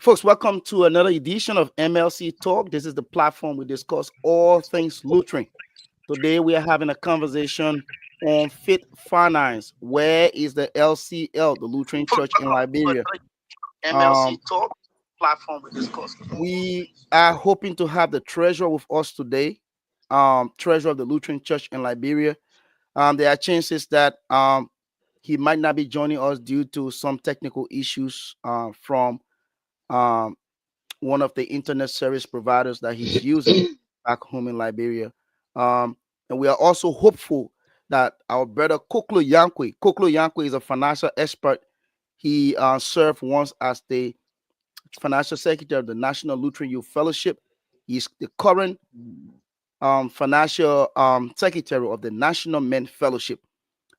Folks, welcome to another edition of MLC Talk. This is the platform we discuss all things Lutheran. Today we are having a conversation on Fit Finance. Where is the LCL, the Lutheran Church in Liberia? MLC Talk platform we discuss. We are hoping to have the treasurer with us today, treasurer of the Lutheran Church in Liberia. There are chances that he might not be joining us due to some technical issues from um, one of the internet service providers that he's using back home in Liberia. And we are also hopeful that our brother Koklo Yankwe is a financial expert. He served once as the financial secretary of the National Lutheran Youth Fellowship. He's the current financial secretary of the National Men Fellowship.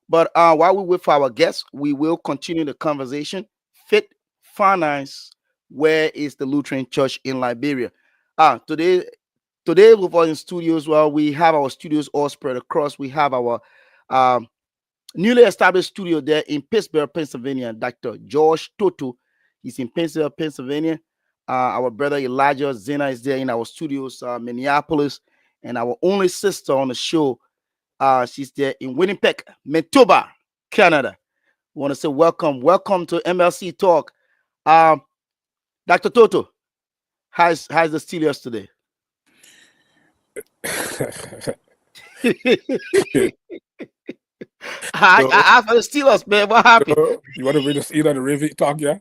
But while we wait for our guests, we will continue the conversation. Fit Finance, where is the Lutheran Church in Liberia? Today with us in studios, well, we have our studios all spread across. We have our newly established studio there in Pittsburgh, Pennsylvania. Dr. George Toto, he's in Pittsburgh, Pennsylvania. Our brother Elijah Zena is there in our studios, Minneapolis, and our only sister on the show, she's there in Winnipeg, Manitoba, Canada. I want to say welcome to MLC Talk. Dr. Toto, how's the Steelers today? I asked for the Steelers, man. What happened? You want to read the review talk, yeah?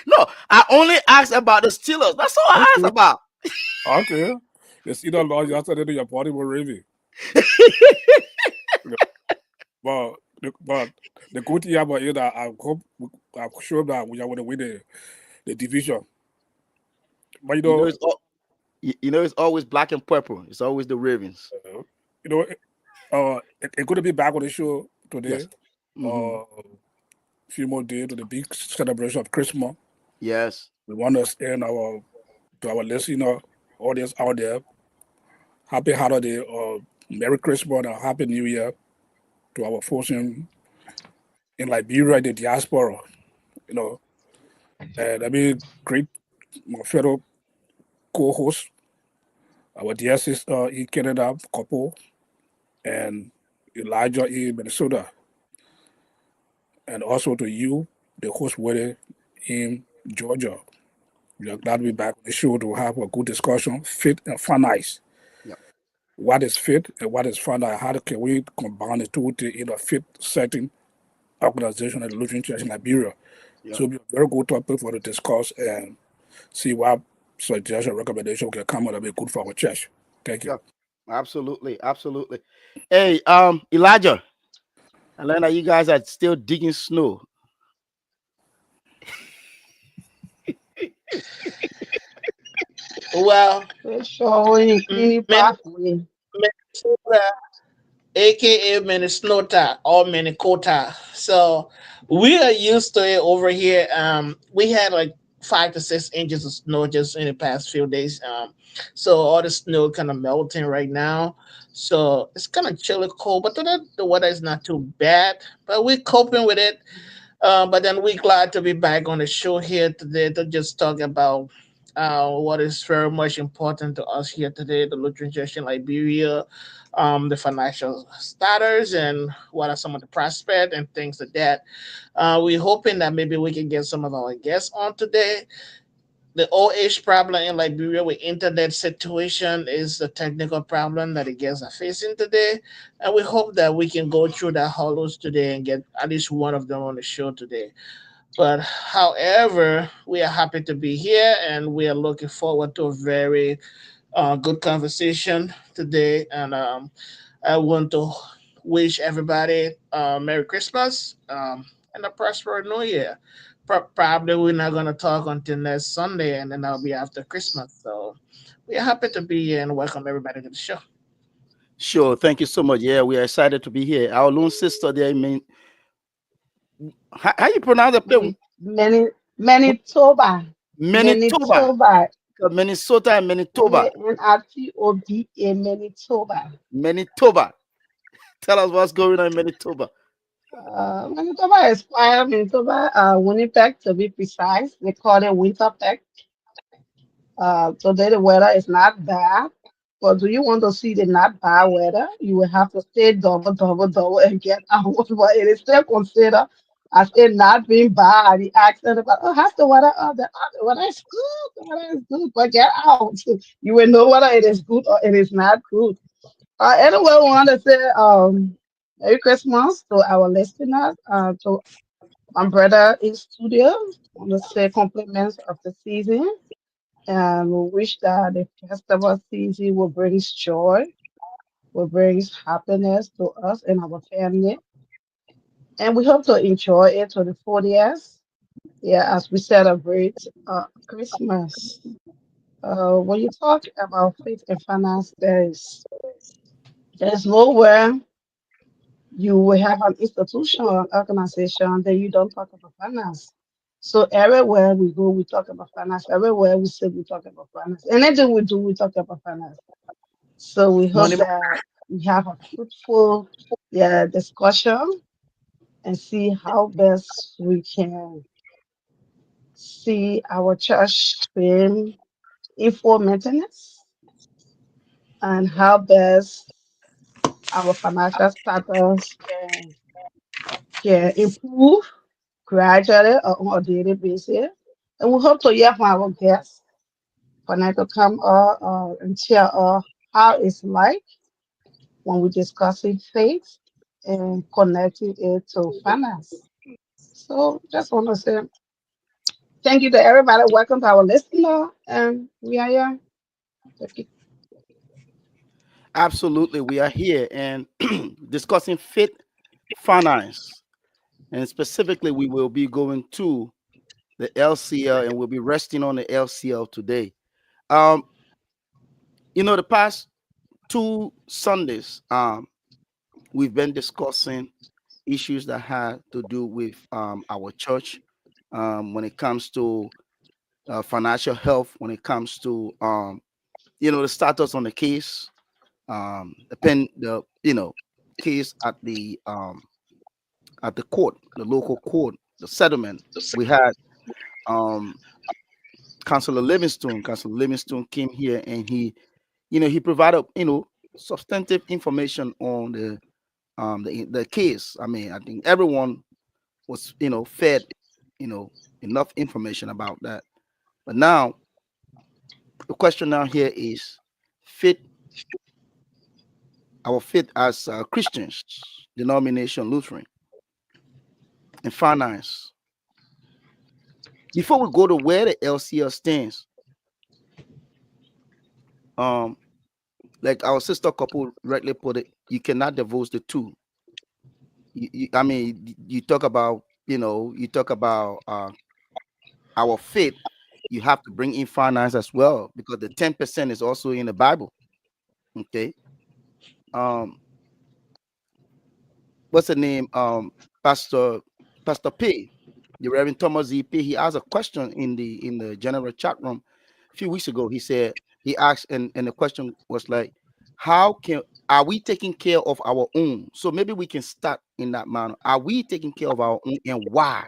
No, I only asked about the Steelers. That's all I asked about. Okay. The Steelers lost yesterday, your party will review. But the good thing about it, I'm sure that we are going to win the division. But it's always black and purple. It's always the Ravens. It's going to be back on the show today. Yes. A few more days to the big celebration of Christmas. Yes. We want to extend to our listener audience out there, happy holiday or Merry Christmas and Happy New Year to our folks in Liberia, the diaspora. And I mean, great my fellow co-host, our dear sister in Canada, couple, and Elijah in Minnesota. And also to you, the host wedding in Georgia. We are glad to be back on the show to have a good discussion, fit and finance. Yep. What is fit and what is finance? How can we combine the two in a fit setting organization at the Lutheran Church in Liberia? Yep. So it'll be a very good topic for the discuss and see what suggestion, recommendation can come out and be good for our church. Thank you. Yep. Absolutely. Hey, Elijah, I learned that you guys are still digging snow. Well, showing Minnesota, aka Minnesota or Minnesota. So we are used to it over here. We had like 5 to 6 inches of snow just in the past few days. So all the snow kind of melting right now. So it's kind of chilly cold, but the weather is not too bad. But we're coping with it. But then we're glad to be back on the show here today to just talk about what is very much important to us here today, the Lutheran Church in Liberia, the financial status, and what are some of the prospects and things like that. We're hoping that maybe we can get some of our guests on today. The old age problem in Liberia with internet situation is the technical problem that the guests are facing today. And we hope that we can go through that hollows today and get at least one of them on the show today. But however, we are happy to be here and we are looking forward to a very good conversation today. And I want to wish everybody Merry Christmas and a prosperous New Year. Probably we're not going to talk until next Sunday and then that'll be after Christmas. So we are happy to be here and welcome everybody to the show. Sure. Thank you so much. Yeah, we are excited to be here. Our lone sister there, how you pronounce it? Manitoba. Minnesota and Manitoba. Manitoba. Manitoba. Tell us what's going on in Manitoba. Manitoba is quiet. Manitoba, Winnipeg to be precise. They call it Winterpeg. Today the weather is not bad. But do you want to see the not bad weather? You will have to stay double, double, double and get out. But it is still considered as it not being bad. The accent about, oh, how's the weather? The weather is good. The weather is good. But get out. You will know whether it is good or it is not good. Anyway, we want to say Merry Christmas to our listeners, to my brother in studio. Want to say compliments of the season, and we wish that the festival season will bring joy, will bring happiness to us and our family, and we hope to enjoy it to the 40th. Yeah, as we celebrate Christmas. When you talk about faith and finance, there's nowhere you will have an institution or an organization that you don't talk about finance. So everywhere we go, we talk about finance. Everywhere we say, we talk about finance. Anything we do, we talk about finance. So we hope Money. that we have a fruitful, yeah, discussion and see how best we can see our church being info maintenance and how best our financial status can improve gradually or on a daily basis. And we hope to hear from our guests for them to come and share how it's like when we're discussing faith and connecting it to finance. So just want to say thank you to everybody. Welcome to our listener. And we are here. Thank you. Absolutely, we are here and discussing fit finance, and specifically, we will be going to the LCL, and we'll be resting on the LCL today. Um, the past 2 Sundays, we've been discussing issues that had to do with our church, when it comes to financial health, when it comes to the status on the case, the case at the court, the local court, the settlement. We had um, Councillor Livingstone. Councillor Livingstone came here and he provided substantive information on the case. I mean, I think everyone was fed you know enough information about that. But now the question now here is fit our fit as Christians, denomination Lutheran, and finance. Before we go to where the LCL stands, um, like our sister couple rightly put it, you cannot divorce the two. I mean, you talk about our faith. You have to bring in finance as well because the 10% is also in the Bible. Okay. Um, what's the name? Pastor P, the Reverend Thomas Z P. He asked a question in the general chat room a few weeks ago. He asked, and the question was like, how can are we taking care of our own? So maybe we can start in that manner. Are we taking care of our own, and why?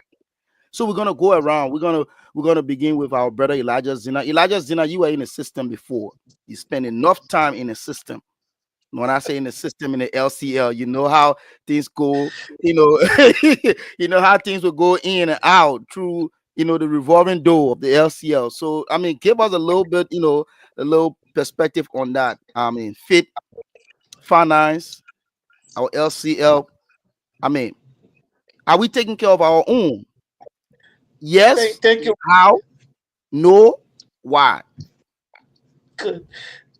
So we're gonna go around. We're gonna begin with our brother Elijah Zina. Elijah Zina, you were in the system before. You spend enough time in the system. When I say in the system in the LCL, you know how things go, you know how things will go in and out through, the revolving door of the LCL. So I mean, give us a little bit, a little perspective on that. I mean, fit, finance, our LCL. I mean, are we taking care of our own? Yes. Thank you. How? No. Why? Good.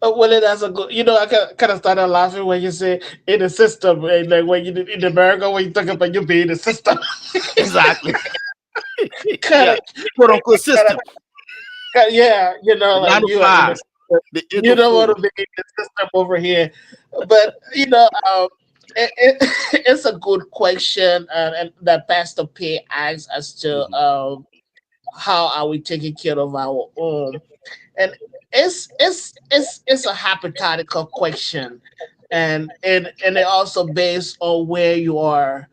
Well, that's a good. I kind of started laughing when you say in the system, like when you in America when you talk about you being in the system. Exactly. kind Yeah. of, Quote unquote system. yeah, The like nine to you are in the five, system. the eight You to don't want four. to be in the system over here, but it's a good question, and that Pastor P asks as to Mhm. how are we taking care of our own, and it's a hypothetical question, and it also based on where you are.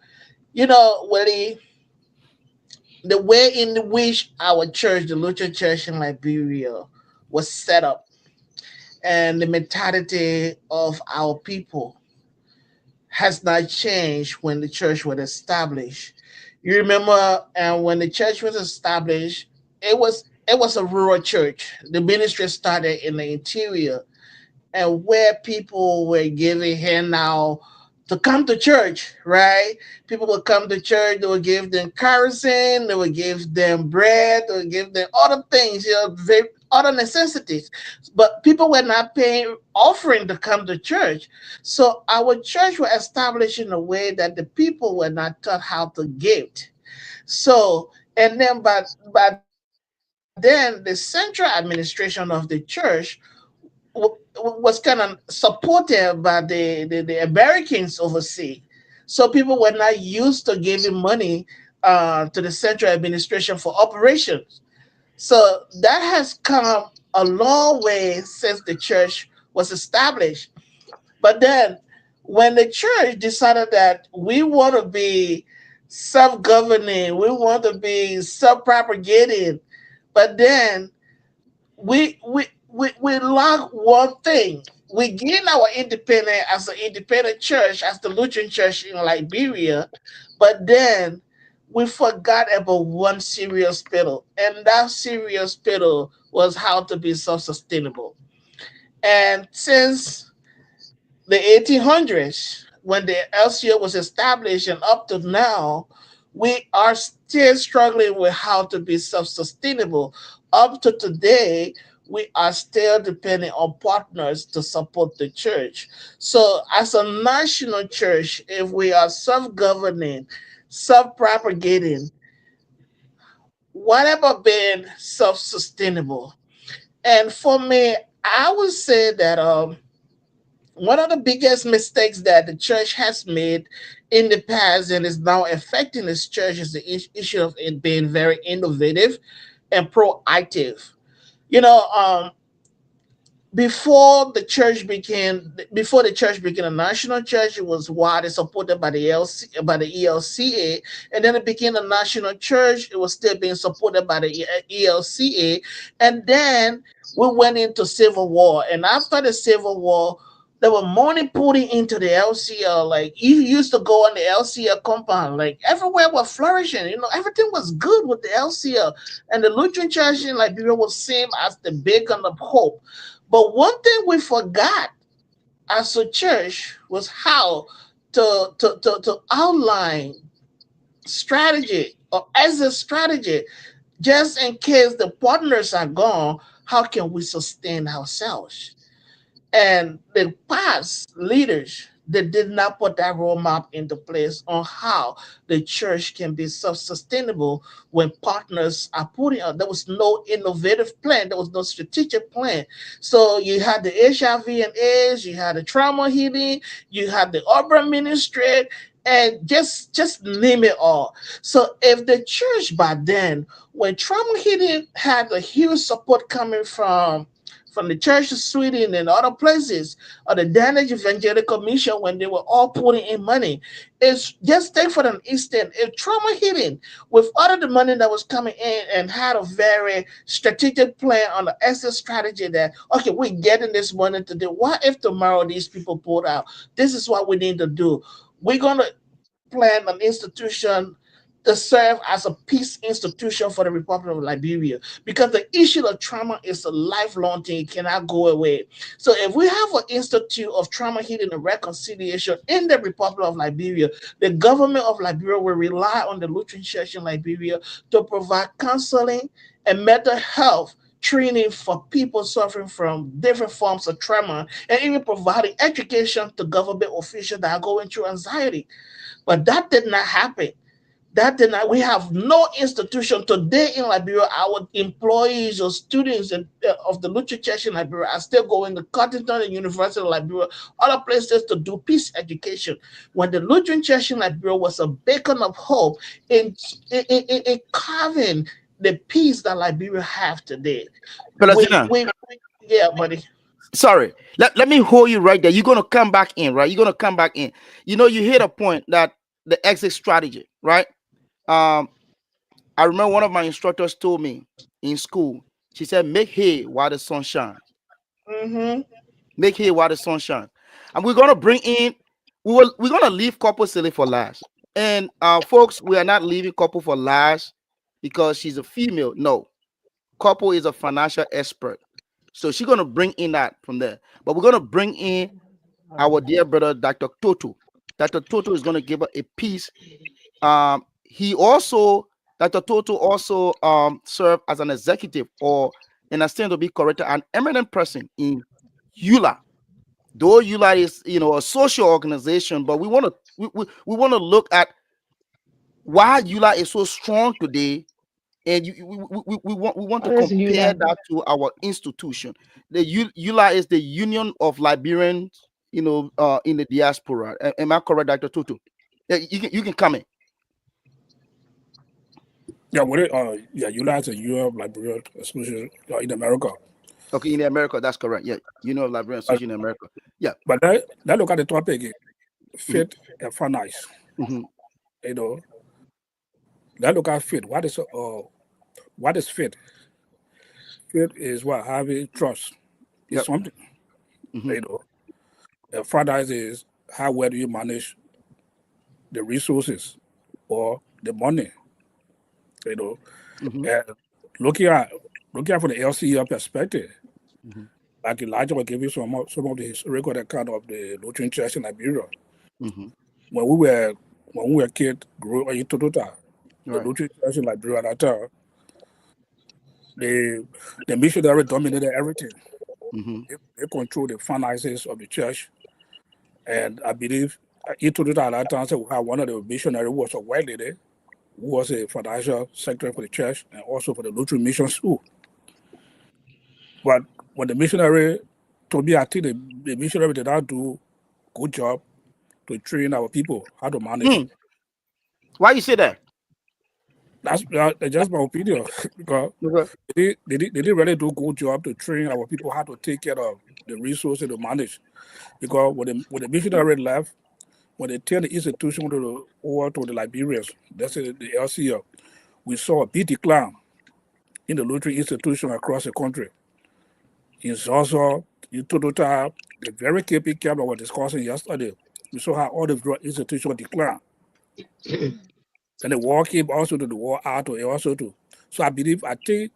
Willie, the way in which our church, the Lutheran Church in Liberia, was set up, and the mentality of our people has not changed when the church was established. You remember, and when the church was established, it was a rural church. The ministry started in the interior, and where people were giving handout to come to church, right? People would come to church, they would give them kerosene, they would give them bread, they would give them other things, other necessities. But people were not paying offering to come to church. So our church was established in a way that the people were not taught how to give. So, and then but then the central administration of the church was kind of supported by the Americans overseas. So people were not used to giving money to the central administration for operations. So that has come a long way since the church was established. But then when the church decided that we want to be self-governing, we want to be self-propagating, but then we lack one thing. We gain our independence as an independent church, as the Lutheran Church in Liberia, but then we forgot about one serious pillar, and that serious pillar was how to be self-sustainable. And since the 1800s, when the LCO was established, and up to now, we are still struggling with how to be self sustainable. Up to today, we are still depending on partners to support the church. So, as a national church, if we are self governing, self propagating, whatever being self sustainable. And for me, I would say that one of the biggest mistakes that the church has made in the past and is now affecting this church is the issue of it being very innovative and proactive. You know, before the church became a national church, it was widely supported by the ELCA, and then it became a national church. It was still being supported by the ELCA, and then we went into civil war. And after the civil war, there were money putting into the LCL. Like you used to go on the LCL compound, like everywhere was flourishing. Everything was good with the LCL, and the Lutheran Church in Liberia was seen as the beacon of hope. But one thing we forgot as a church was how to outline strategy or as a strategy, just in case the partners are gone, how can we sustain ourselves? And the past leaders, they did not put that roadmap into place on how the church can be self-sustainable when partners are putting out. There was no innovative plan. There was no strategic plan. So you had the HIV and AIDS, you had the trauma healing, you had the urban ministry, and just name it all. So if the church by then, when trauma healing had a huge support coming from the Church of Sweden and other places, or the Danish Evangelical Mission, when they were all putting in money. It's just take for an instant, if trauma healing, with all of the money that was coming in and had a very strategic plan on the exit strategy that, okay, we're getting this money to do. What if tomorrow these people pulled out? This is what we need to do. We're going to plan an institution to serve as a peace institution for the Republic of Liberia, because the issue of trauma is a lifelong thing. It cannot go away. So if we have an institute of trauma healing and reconciliation in the Republic of Liberia, the government of Liberia will rely on the Lutheran Church in Liberia to provide counseling and mental health training for people suffering from different forms of trauma, and even providing education to government officials that are going through anxiety. But that did not happen. That did not. We have no institution today in Liberia. Our employees or students of the Lutheran Church in Liberia are still going to Cottington and University of Liberia, other places to do peace education. When the Lutheran Church in Liberia was a beacon of hope in carving the peace that Liberia have today. Palestina, Yeah, buddy. sorry. Let me hold you right there. You're gonna come back in, right? You're gonna come back in. You hit a point that the exit strategy, right? Um, I remember one of my instructors told me in school. She said, "Make hay while the sun shines. Mm-hmm. Make hay while the sun shines." And we're gonna bring in. We're gonna leave couple silly for last. And folks, we are not leaving couple for last because she's a female. No, couple is a financial expert, so she's gonna bring in that from there. But we're gonna bring in our dear brother, Dr. Toto. Dr. Toto is gonna give us a piece. He also, Dr. Toto also served as an executive, or and I stand to be corrected, an eminent person in EULA. Though EULA is, a social organization, but we want to look at why EULA is so strong today, and we want to What is you compare like? that to our institution. The EULA is the Union of Liberians, in the diaspora. Am I correct, Dr. Toto? Yeah, you can come in. Yeah, yeah, you like a Europe, Liberia, especially in America. Okay, in America, that's correct. Yeah, Union of Liberian But, Association in America. Yeah. but that look at the topic, Mhm, fit and finance. mhm. You know, that look at fit. What is fit? Fit is what having trust is Yep. something. Mhm, You know, and finance is how well do you manage the resources or the money. You know, mhm, and looking at looking at from the LCR perspective, mhm, like Elijah will give you some of the historical account of the Lutheran Church in Liberia. mhm. When we were when we were kids, grew up in Total, the Right. Lutheran Church in Liberia at that time, the the missionary dominated everything. Mhm, They controlled the finances of the church, and I believe in Total at that time, so we had one of the missionaries who was a white lady, who was a financial secretary for the church and also for the Lutheran Mission School. But when the missionary told me, I think the missionary did not do good job to train our people how to manage. mm. Why you say that? That's just my opinion because Okay. they didn't really do a good job to train our people how to take care of the resources to manage. Because when the missionary left, when they turned the institution over to the Liberians, that's the LCO, we saw a big decline in the Lutheran institution across the country. In Zaza, in Total, the very KP camp I was discussing yesterday, we saw how all the institutions declined. And the war came also to the war out also to. So I think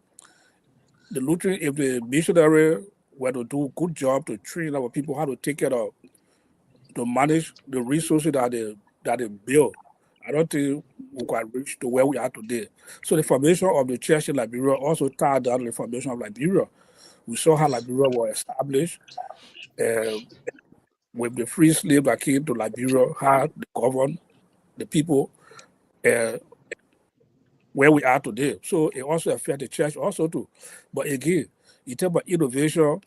the Lutheran, if the missionary were to do a good job to train our people how to take care of, to manage the resources that they build, I don't think we can reach to where we are today. So the formation of the church in Liberia also tied down to the formation of Liberia. We saw how Liberia was established uh, with the free slave that came to Liberia, how they govern the people uh, where we are today. So it also affects the church also too. But again, in terms of innovation,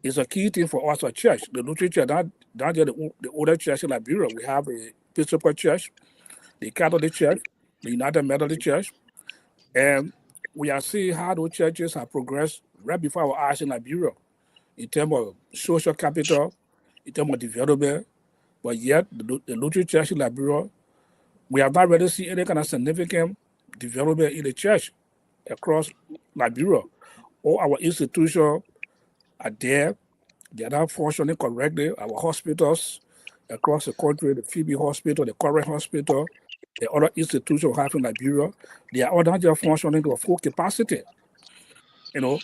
it's a key thing for us as a church. The Lutheran Church, not just the older church in Liberia. We have the Episcopal Church, the Catholic Church, the United Methodist Church, and we are seeing how those churches have progressed right before our eyes in Liberia in terms of social capital, in terms of development. But yet, the Lutheran Church in Liberia, we have not really seen any kind of significant development in the church across Liberia. All our institutions are there. They are not functioning correctly. Our hospitals across the country, the Phoebe Hospital, the Current Hospital, the other institutions we have in Liberia, they are all not just functioning to a full capacity, and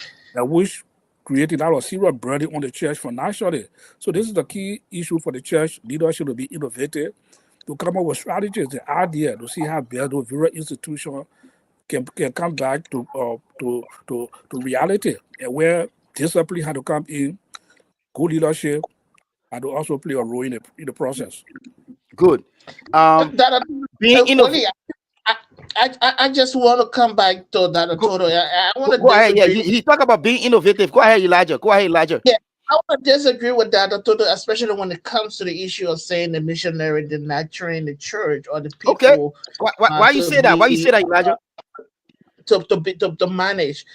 which created a lot of serious burden on the church financially. So this is the key issue for the church leadership to be innovative, to come up with strategies, the idea to see how best those various institutions can come back to reality, and where discipline had to come in, good leadership had to also play a role in the process. Good. That Being innovative. Oli, I just want to come back to that Go, total. I want to go ahead. Yeah, disagree. he talk about being innovative. Go ahead, Elijah. Go ahead, Elijah. Yeah, I want to disagree with that total, especially when it comes to the issue of saying the missionary did not train the church or the Okay. people Why you to say that? Why you be say that, Elijah? to manage.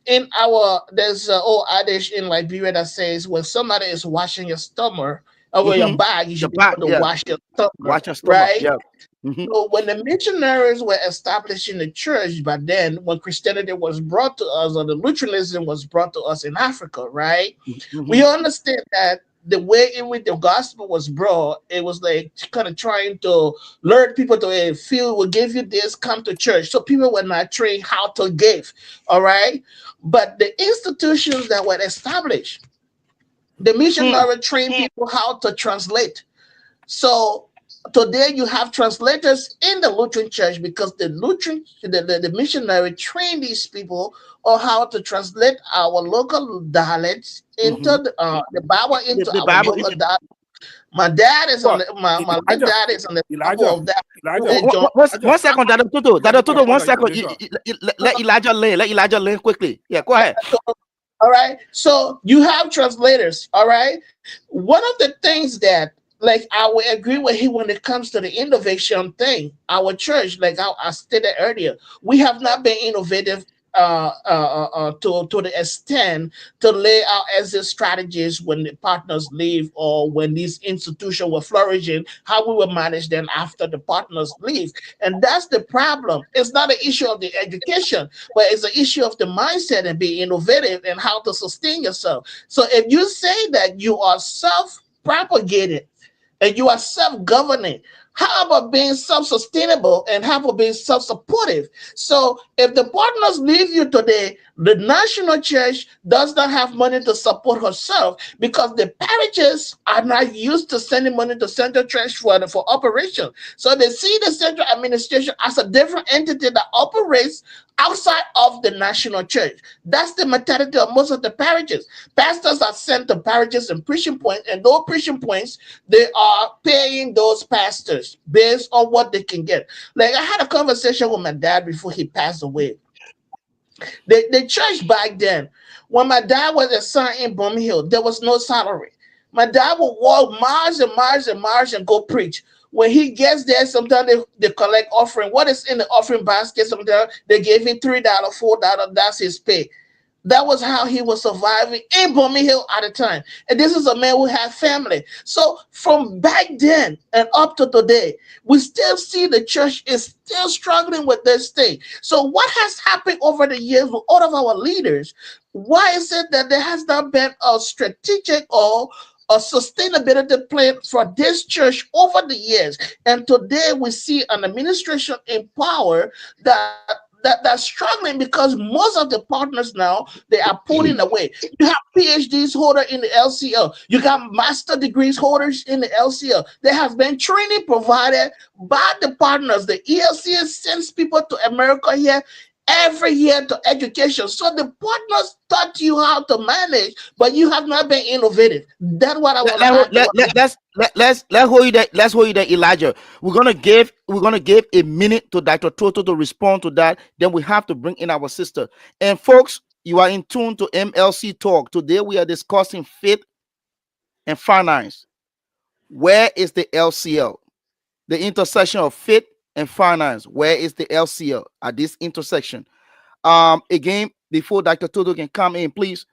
In our there's an old adage in Liberia that says when somebody is washing your stomach, over your Mm-hmm. back, you The should be back, able to yeah. wash your stomach, Watch your stomach. right? Yeah. Mm-hmm. So when the missionaries were establishing the church, but then when Christianity was brought to us, or the Lutheranism was brought to us in Africa, right? Mm-hmm. We understand that the way in which the gospel was brought, it was like kind of trying to learn people to feel, will give you this, come to church. So people were not trained how to give, all right? But the institutions that were established, the Hmm. missionary trained people how to translate. So today you have translators in the Lutheran Church because the missionary trained these people on how to translate our local dialects into Mm-hmm. the Bible into The our Bible local into dialect. My dad is on Well, the my late Elijah, dad is on the level Elijah, of that. Elijah, John, Elijah. one second, Dada Tutu. Yeah, Dada before Tutu, I call one the second. information. Let Elijah lay. Let Elijah lay quickly. Yeah, go ahead. all right. So you have translators. All right. One of the things that, like, I would agree with him when it comes to the innovation thing. Our church, like I stated earlier, we have not been innovative to the extent to lay out exit strategies when the partners leave, or when these institutions were flourishing, how we will manage them after the partners leave. And that's the problem. It's not an issue of the education, but it's an issue of the mindset and being innovative and how to sustain yourself. So if you say that you are self-propagated and you are self-governing, how about being self-sustainable, and how about being self-supportive? So if the partners leave you today, the national church does not have money to support herself because the parishes are not used to sending money to central church for operation. So they see the central administration as a different entity that operates outside of the national church. That's the mentality of most of the parishes. Pastors are sent to parishes and preaching points, and those preaching points, they are paying those pastors based on what they can get. Like, I had a conversation with my dad before he passed away. The church back then, when my dad was a son in Birmingham, there was no salary. My dad would walk miles and miles and miles and go preach. When he gets there, sometimes they collect offering. What is in the offering basket? Sometimes they gave him $3, $4. That's his pay. That was how he was surviving in Birmingham at the time. And this is a man who had family. So from back then and up to today, we still see the church is still struggling with this thing. So what has happened over the years with all of our leaders? Why is it that there has not been a strategic or a sustainability plan for this church over the years? And today we see an administration in power that's struggling because most of the partners now, they are pulling away. You have PhDs holder in the LCL. You got master degrees holders in the LCL. There has been training provided by the partners. The ELCS sends people to America here every year to education. So the partners taught you how to manage, but you have not been innovative. That's what I Let, want to let, ask. let, let, let's let's hold you there. Let's hold you there, Elijah. We're gonna give a minute to Dr. Toto to respond to that. Then we have to bring in our sister. And folks, you are in tune to MLC Talk. Today we are discussing faith and finance. Where is the LCL? The intersection of faith and finance. Where is the LCL at this intersection? Again, before Dr. Toto can come in, please.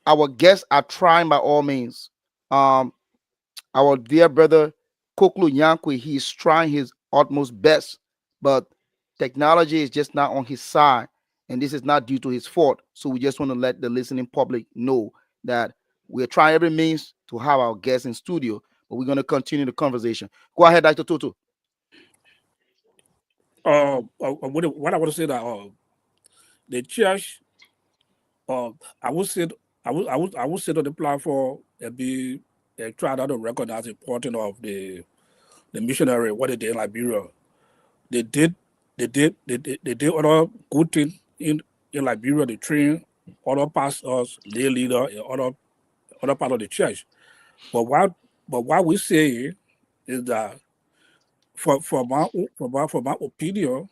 Our guests are trying by all means. Um, our dear brother Koklu Yankwe, he is trying his utmost best, but technology is just not on his side, and this is not due to his fault. So we just want to let the listening public know that we're trying every means to have our guests in studio, but we're going to continue the conversation. Go ahead, Dr. Tutu. What I want to say that the church, I would say, I would sit on the platform and be try to recognize the importance of the missionary what they did in Liberia. They did they did other good things in Liberia. They train other pastors, lay leader in other part of the church. But what we say is that for my opinion,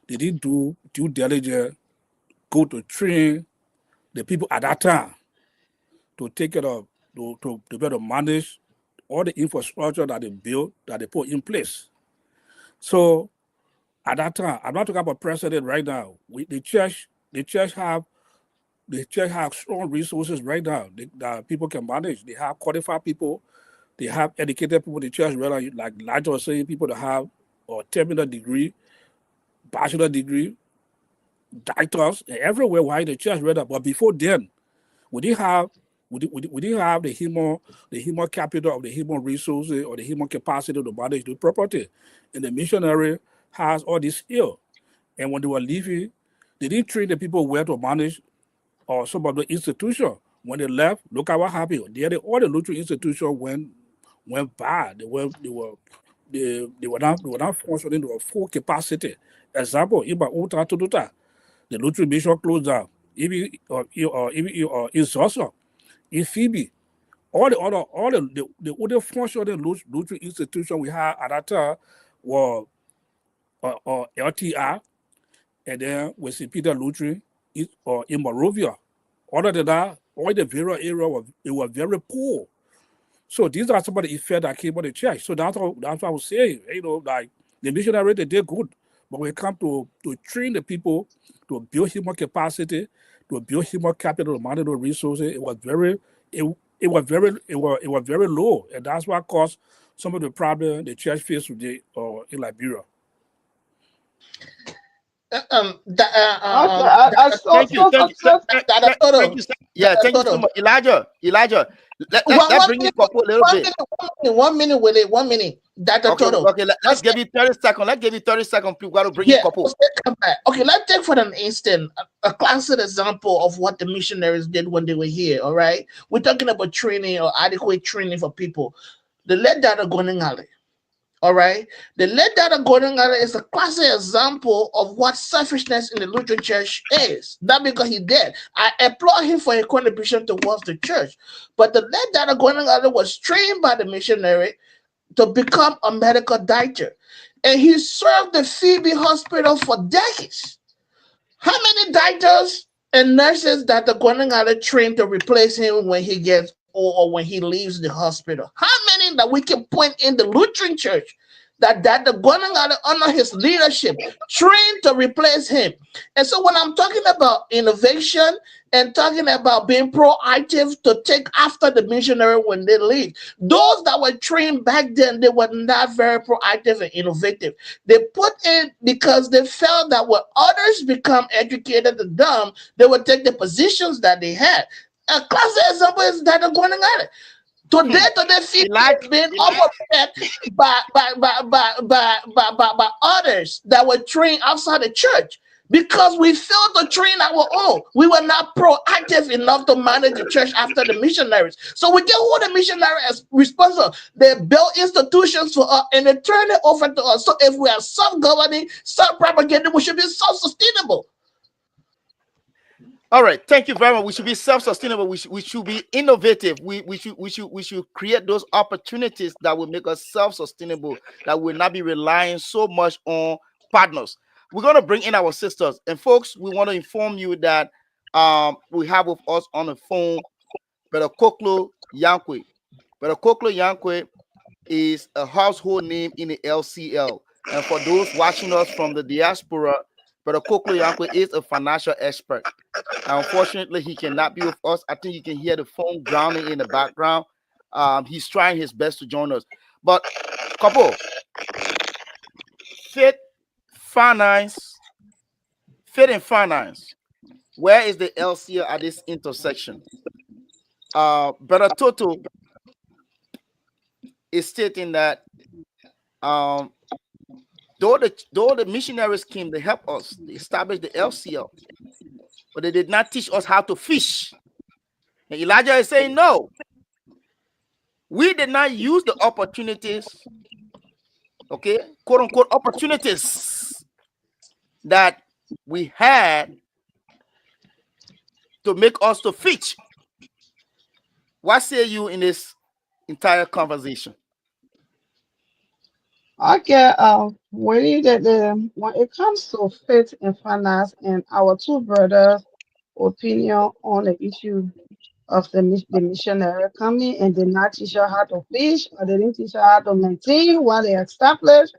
they didn't do due diligence, go to train the people at that time to take it up, to be able to manage all the infrastructure that they built, that they put in place. So at that time, I'm not talking about president right now. The church have strong resources right now that people can manage. They have qualified people. They have educated people in the church, whether like Elijah was saying, people that have a terminal degree, bachelor degree, doctors, and everywhere why the church rather. But before then, we didn't have we didn't have the human capital of the human resources or the human capacity to manage the property. And the missionary has all this skill. And when they were leaving, they didn't train the people well to manage or some of the institution. When they left, look at what happened. All the Lutheran institution went bad. They were not functioning to a full capacity. Example, in my own time to do that, the Lutheran mission closed down. Even in Zosa, in Phoebe, all the other functioning Lutheran institution we had at that time were LTR, and then with St. Peter Lutheran or in Moravia. Other than that, all the various area was very poor. So these are some of the effects that came on the church. So that's what I was saying. Like the missionary they did good, but when it comes to train the people, to build human capacity, to build human capital, to manage the resources, it was very low, and that's what caused some of the problem the church faced today in Liberia. Okay, I That, so Thank you, so so thank you, so. that thank total, you, that yeah, thank you so total. much, Elijah. One, Let one bring you minute, couple a little bit. 1 minute with it, 1 minute. That the Okay, total. okay. Let's give you 30 seconds. Let's give you 30 seconds. Please, got to bring you Yeah, couple. let's come back. Okay, let's take for an instant a classic example of what the missionaries did when they were here. All right, we're talking about training or adequate training for people. The led data going alley. All right, the led data going alley is a classic example of what selfishness in the Lutheran church is. That because he did. I applaud him for his contribution towards the church. But the led data going alley was trained by the missionary to become a medical doctor. And he served the Phoebe Hospital for decades. How many doctors and nurses that the Guanangale trained to replace him when he gets old or when he leaves the hospital? How many that we can point in the Lutheran church that the Guanangale under his leadership trained to replace him? And so when I'm talking about innovation and talking about being proactive to take after the missionary when they leave, those that were trained back then, they were not very proactive and innovative. They put in because they felt that when others become educated and dumb, they would take the positions that they had. A classic example is that of going at it. Today, Phoebe Elijah, has been operated by others that were trained outside the church because we failed to train our own. We were not proactive enough to manage the church after the missionaries. So we can hold the missionary as responsible. They built institutions for us and they turn it over to us. So if we are self-governing, self-propagating, we should be self-sustainable. all right. Thank you very much. We should be self-sustainable. We should be innovative. We should create those opportunities that will make us self-sustainable. That will not be relying so much on partners. We're gonna bring in our sisters and folks. We want to inform you that we have with us on the phone Brother Koklo Yankwe. Brother Koklo Yankwe is a household name in the LCL. And for those watching us from the diaspora, Brother Koklo Yankwe is a financial expert. Unfortunately, he cannot be with us. I think you can hear the phone grounding in the background. He's trying his best to join us. But, couple, faith, finance, faith and finance. Where is the LCL at this intersection? Brother Toto is stating that um, though the missionaries came to help us, they established the LCL, but they did not teach us how to fish. And Elijah is saying, no, we did not use the opportunities, okay, quote unquote opportunities that we had to make us to fish. What say you in this entire conversation? Okay, when when it comes to faith and finance and our two brothers' opinion on the issue of the missionary coming and did not teach her how to fish or they didn't teach her how to maintain what they established.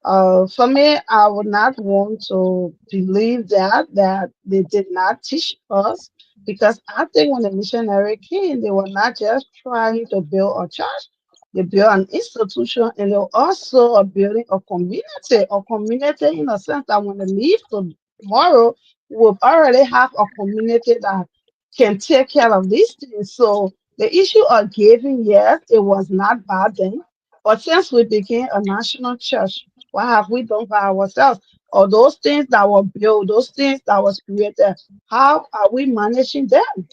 For me, I would not want to believe that they did not teach us because I think when the missionary came, they were not just trying to build a church. They build an institution, and they also are building a community in a sense that when they leave tomorrow, we'll already have a community that can take care of these things. So the issue of giving, yes, it was not bad then, but since we became a national church, what have we done for ourselves? Or those things that were built, those things that was created, how are we managing them?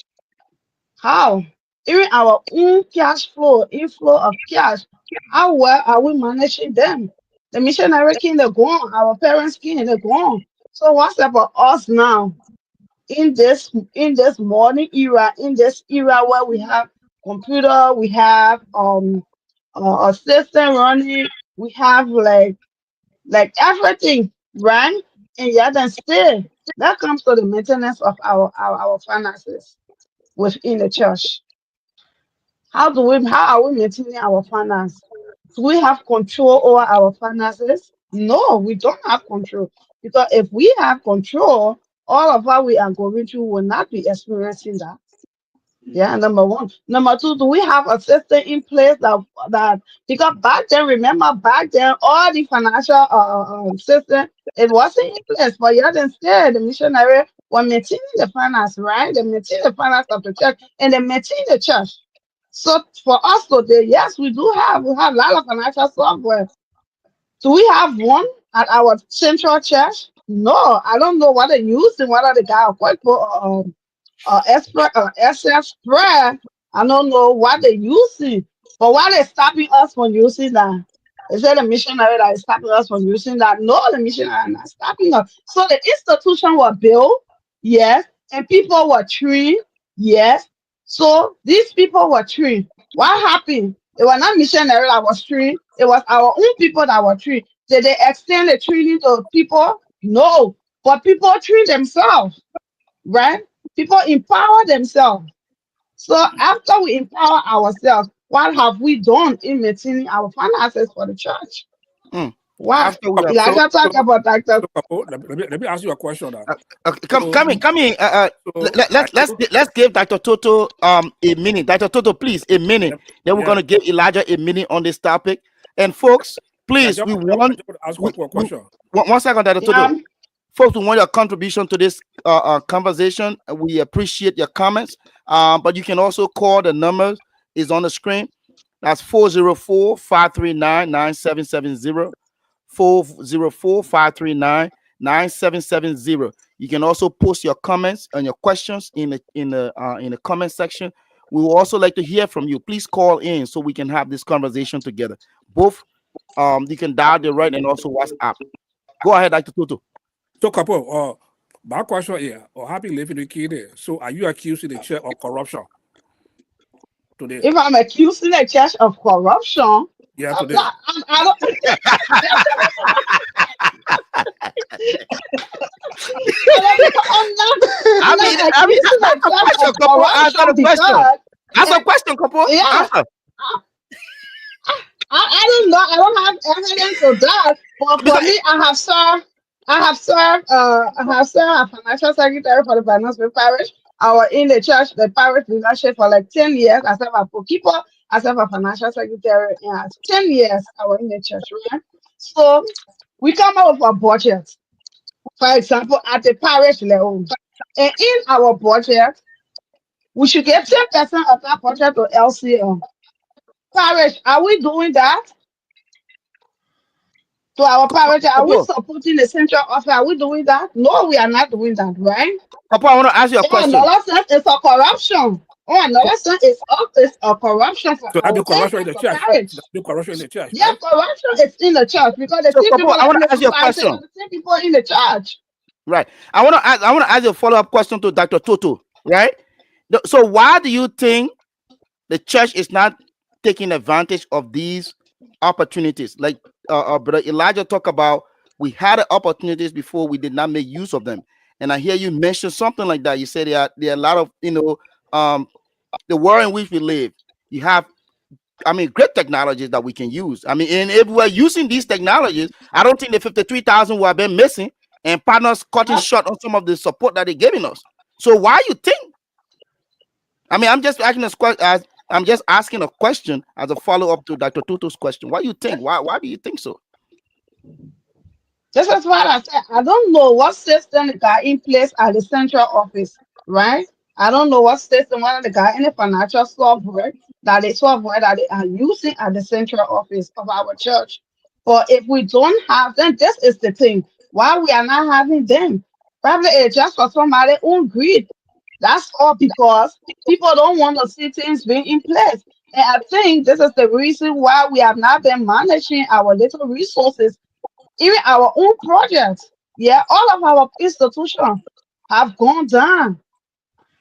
How? Even our own cash flow, inflow of cash, how well are we managing them? The missionary king, they're gone. Our parents king, they're gone. So what's about us now in this modern era, in this era where we have computer, we have a system running, we have like everything, right? And yet and still that comes to the maintenance of our finances within the church. How are we maintaining our finance? Do we have control over our finances? No, we don't have control. Because if we have control, all of what we are going through will not be experiencing that. Yeah, number one. Number two, do we have a system in place that because back then, remember back then, all the financial system it wasn't in place, but yet instead the missionary were maintaining the finance, right? They maintain the finance of the church and they maintain the church. So for us today, yes, we have a lot of financial software. Do we have one at our central church? No, I don't know what they're using, whether they got a QuickBooks SF spread. I don't know what they're using, but why they stopping us from using that? Is it the missionary that is stopping us from using that? No, the missionary are not stopping us. So the institution was built, yes, and people were trained, yes. So these people were trained. What happened? It was not missionary that was trained. It was our own people that were trained. Did they extend the training to people? No, but people train themselves, right? People empower themselves. So after we empower ourselves, what have we done in maintaining our finances for the church? Mm. What? After we have So, Elijah talk so, about that. so Kapo, let me ask you a question. come So, come in. so Let's give Dr. Toto a minute. Dr. Toto, please, a minute. Then we're yeah, gonna give Elijah a minute on this topic. And folks, yeah, please, we want just ask we, a we, question. one second, Dr. Toto. Yeah. Folks, we want your contribution to this conversation. We appreciate your comments. But you can also call the number is on the screen. That's 404-539-9770. 404-539-9770. You can also post your comments and your questions in the comment section. We will also like to hear from you. Please call in so we can have this conversation together. Both you can dial the right and also WhatsApp. Go ahead, Dr. Tutu. So Kapo, my question here, or happy living with kid there. So are you accusing the church of corruption today? If I'm accusing the church of corruption, Yeah, I'm today. not. I don't. I'm not. I'm I mean, not accusing that's the a church question, of couple. Answer corruption the question. because, That's a it, question, couple. yeah, Answer. I don't know. I don't have evidence of that. But for Because me, I have served as financial secretary for the Financial Parish. I was in the church, the parish leadership for like 10 years. I served as bookkeeper. I served as financial secretary. Yeah, 10 years I was in the church, right? So we come up with a budget, for example, at the parish level. And in our budget, we should get 10% of that budget to LCM. Parish, are we doing that? To our parents, are we couple, supporting the central office? Are we doing that? No, we are not doing that, right? couple, I want to ask you a Oh, question. another sense, it's a corruption. Oh, another sense, it's a corruption for So that our be own corruption in the as a church. parish. That be corruption in the church, Yeah, right? corruption is in the church because the So, same couple, people I are want in to the ask you a society question. are the same people in the church. Right. I want to ask you a follow-up question to Dr. Tutu. Right. So, why do you think the church is not taking advantage of these opportunities? Like Brother Elijah talked about, we had the opportunities before, we did not make use of them. And I hear you mention something like that. You said there are a lot of um the world in which we live. You have, I mean, great technologies that we can use. I mean, and if we're using these technologies, I don't think the 53,000 will have been missing and partners cutting Huh? short on some of the support that they're giving us. So why you think? I mean, I'm just asking this question. I'm just asking a question as a follow up to Dr. Tutu's question. What do you think? Why do you think so? This is what I said. I don't know what system they got in place at the central office, right? I don't know what system, whether they got any financial software that they are using at the central office of our church. But if we don't have them, this is the thing. Why we are not having them? Probably it's just for somebody own greed. That's all because people don't want to see things being in place. And I think this is the reason why we have not been managing our little resources, even our own projects. Yeah, all of our institutions have gone down.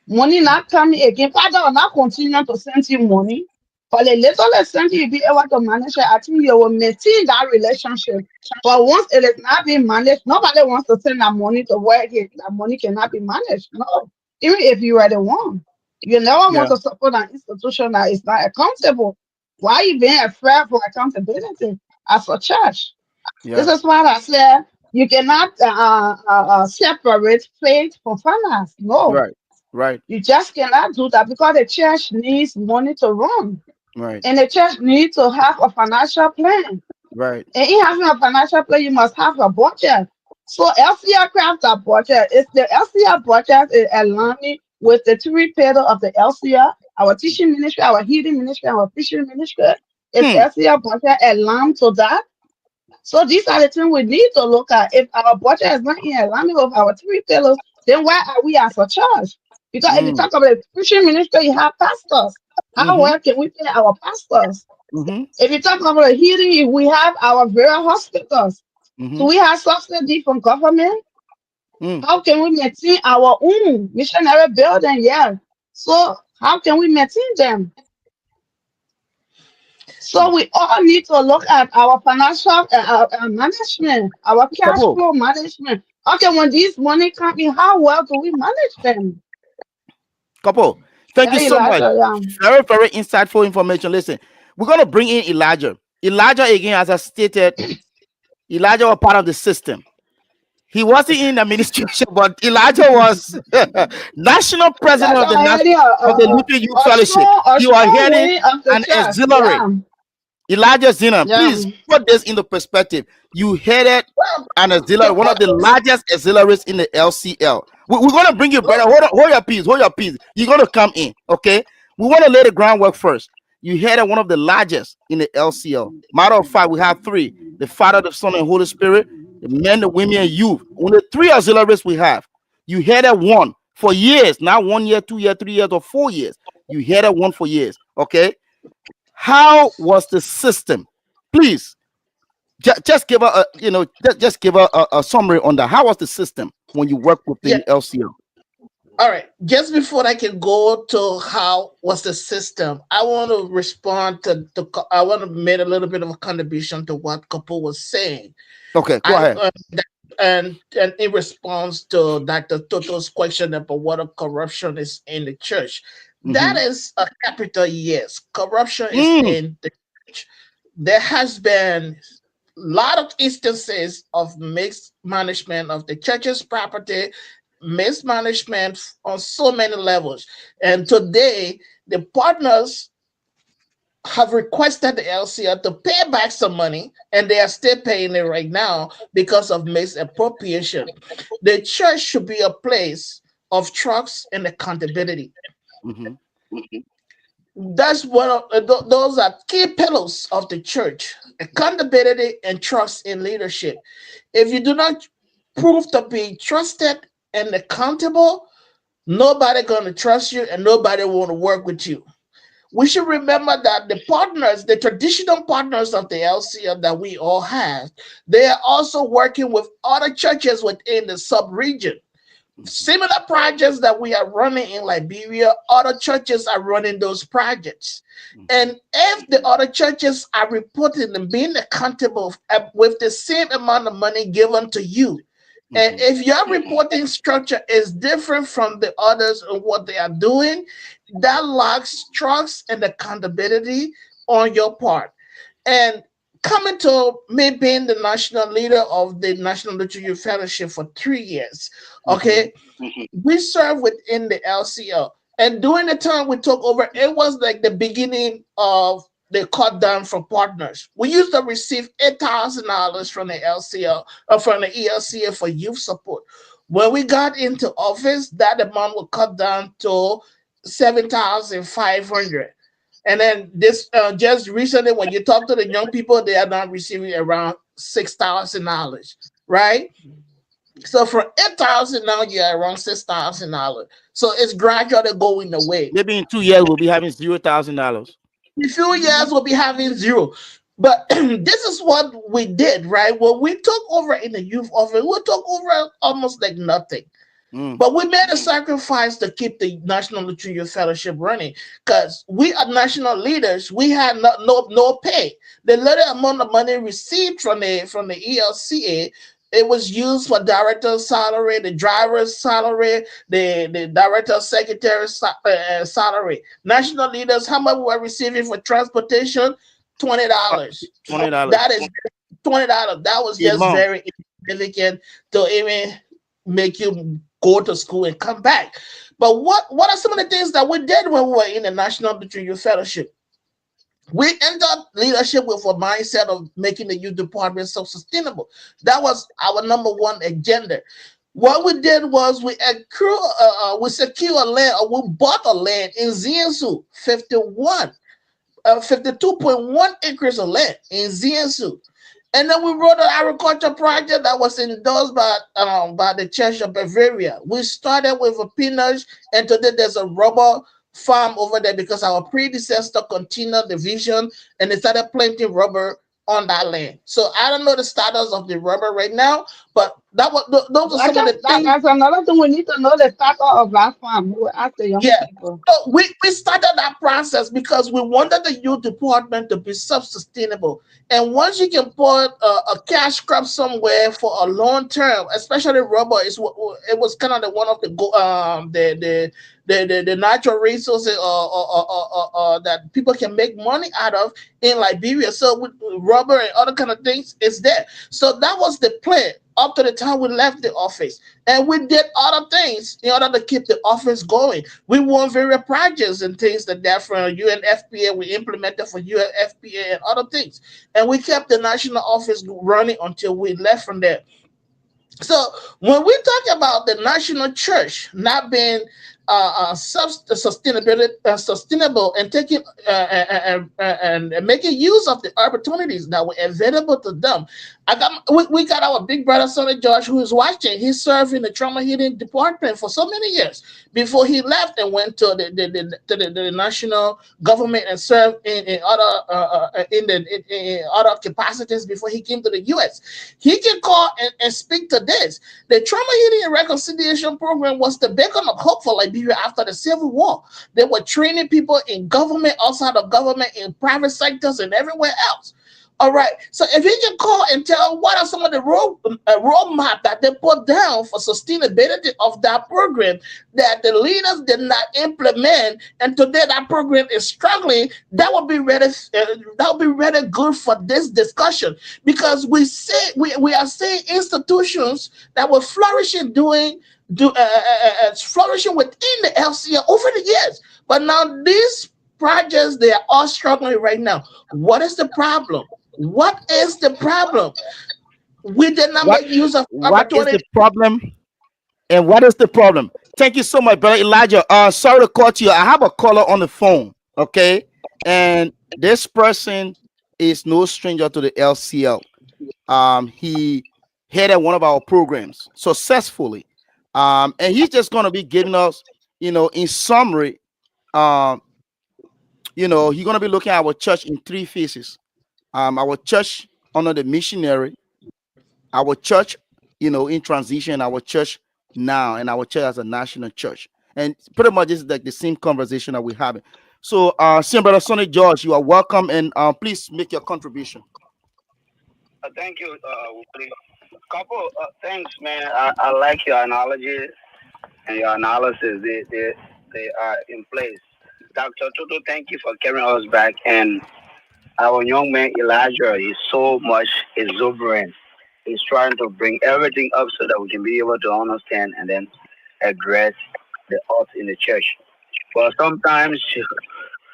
Money not coming again. Father will not continue to send you money. For the little extent you be able to manage it, I think you will maintain that relationship. But once it is not being managed, nobody wants to send that money to where that money cannot be managed. No. Even if you are the one. You never want Yeah, to support an institution that is not accountable. Why you being afraid for accountability as a church? This yeah, is why I said you cannot separate faith from finance. No, right, right, you just cannot do that because the church needs money to run, right, and the church needs to have a financial plan. right. And in having a financial plan, you must have a budget. So LCR crafts a budget. It's the LCR budget is aligning with the three pillars of the LCR, our teaching ministry, our healing ministry, our preaching ministry. It's Hmm. LCR budget aligned to that. So these are the things we need to look at. If our budget is not in alignment with our three pillars, then why are we as a church? Because if you Mm. talk about the Christian ministry, you have pastors. How Mm-hmm. well can we pay our pastors? Mm-hmm. If you talk about the healing, we have our various hospitals. Mm-hmm. So we have subsidy from government. Mm. How can we maintain our own missionary building? Yeah. So how can we maintain them? So Mm. we all need to look at our financial management, our cash Couple, flow management. Okay, when these money come in, how well do we manage them? couple. Thank Yeah, you so much. Elijah. Yeah. Very, very insightful information. Listen, we're gonna bring in Elijah. Elijah again, as I stated, Elijah was part of the system. He wasn't in the administration, but Elijah was national president Elijah of already of the Lutheran Youth Fellowship. a He was strong heading wing of the an church. auxiliary. Yeah. Elijah Zena, Yeah. please put this into perspective. You headed Well, an the auxiliary, one of the purpose. largest auxiliaries in the LCL. We're going to bring you, brother. Hold your peace. Hold your peace. You're going to come in, okay? We want to lay the groundwork first. You headed one of the largest in the LCL. Matter of fact, we have three: the Father, the Son, and Holy Spirit, the men, the women, and youth. Only three auxiliaries we have. You headed one for years, not 1 year, 2 years, 3 years, or 4 years. You headed one for years, okay? How was the system? Please, just give a just give a summary on that. How was the system when you work with Yeah. the LCL? All right. Just before I can go to how was the system, I want to respond I want to make a little bit of a contribution to what Kapu was saying. Okay, go I ahead. and in response to Dr. Toto's question about what a corruption is in the church, that Mm-hmm. is a capital yes. Corruption is Mm, in the church. There has been a lot of instances of mismanagement of the church's property, mismanagement on so many levels. And today, the partners have requested the LCR to pay back some money, and they are still paying it right now because of misappropriation. The church should be a place of trust and accountability. mm-hmm. That's one of those are key pillars of the church: accountability and trust in leadership. If you do not prove to be trusted and accountable, nobody gonna trust you and nobody want to work with you. We should remember that the partners, the traditional partners of the LCM that we all have, they are also working with other churches within the sub-region. Similar projects that we are running in Liberia, other churches are running those projects. And if the other churches are reporting and being accountable with the same amount of money given to you, and Mm-hmm. if your reporting structure is different from the others and what they are doing, that lacks trust and accountability on your part. And coming to me being the national leader of the National Lutheran Fellowship for 3 years, Mm-hmm. okay, we serve within the LCL. And during the time we took over, it was like the beginning of the cut down for partners. We used to receive $8,000 from the LCL or from the ELCA for youth support. When we got into office, that amount was cut down to 7,500. And then this just recently, when you talk to the young people, they are now receiving around $6,000, right? So from 8,000 now you're around $6,000. So it's gradually going away. Maybe in 2 years we'll be having $0,000. In a few years we'll be having zero. But this is what we did, right? When we took over in the youth office, we took over almost like nothing. Mm. But we made a sacrifice to keep the National Lutheran Youth Fellowship running because we are national leaders. We had no pay. The little amount of money received from the ELCA, it was used for director's salary, the driver's salary, the director secretary salary. National leaders, how much were receiving for transportation? $20. $20 That is $20. That was a just month. very insignificant to even make you go to school and come back. But what are some of the things that we did when we were in the National Lutheran Youth Fellowship? We entered leadership with a mindset of making the youth department self-sustainable. That was our number one agenda. What we did was we secured a land, or we bought a land in Ziensu, 52.1 acres of land in Ziensu. And then we wrote an agriculture project that was endorsed by the Church of Bavaria. We started with a peanut, and today there's a rubber farm over there because our predecessor continued the vision and they started planting rubber on that land. So I don't know the status of the rubber right now, but those are I some of guess the things. that's another thing we need to know the status of that farm. We'll ask the young Yeah. people. So we started that process because we wanted the youth department to be self-sustainable. And once you can put a cash crop somewhere for a long term, especially rubber, it was kind of the one of the natural resources that people can make money out of in Liberia. So with rubber and other kind of things, it's there. So that was the plan up to the time we left the office. And we did other things in order to keep the office going. We won various projects and things like that from UNFPA. We implemented for UNFPA and other things. And we kept the national office running until we left from there. So when we talk about the national church not being sustainable and taking and making use of the opportunities that were available to them, we got our big brother Sonny George who is watching. He served in the trauma healing department for so many years before he left and went to the national government and served in other in other capacities before he came to the U.S. He can call and speak to this. The Trauma Healing and Reconciliation Program was the beacon of hope for Liberia after the Civil War. They were training people in government, outside of government, in private sectors, and everywhere else. All right. So if you can call and tell what are some of the roadmap that they put down for sustainability of that program that the leaders did not implement, and today that program is struggling, that would be really good for this discussion because we are seeing institutions that were flourishing flourishing within the LCA over the years, but now these projects they are all struggling right now. What is the problem? What is the problem? We did not What make use of what is the opportunity. problem? And what is the problem? Thank you so much, brother Elijah. Sorry to cut you. I have a caller on the phone. Okay. And this person is no stranger to the LCL. He headed one of our programs successfully. And he's just gonna be giving us, in summary, um, he's gonna be looking at our church in three phases. Our church under the missionary, our church, in transition, our church now, and our church as a national church. And pretty much this is like the same conversation that we're having. So, Senior Brother Sonny George, you are welcome, and please make your contribution. Thank you, Willie. Couple thanks, man. I like your analogy and your analysis. They are in place. Dr. Tutu, thank you for carrying us back. And our young man Elijah is so much exuberant. He's trying to bring everything up so that we can be able to understand and then address the odds in the church. But sometimes,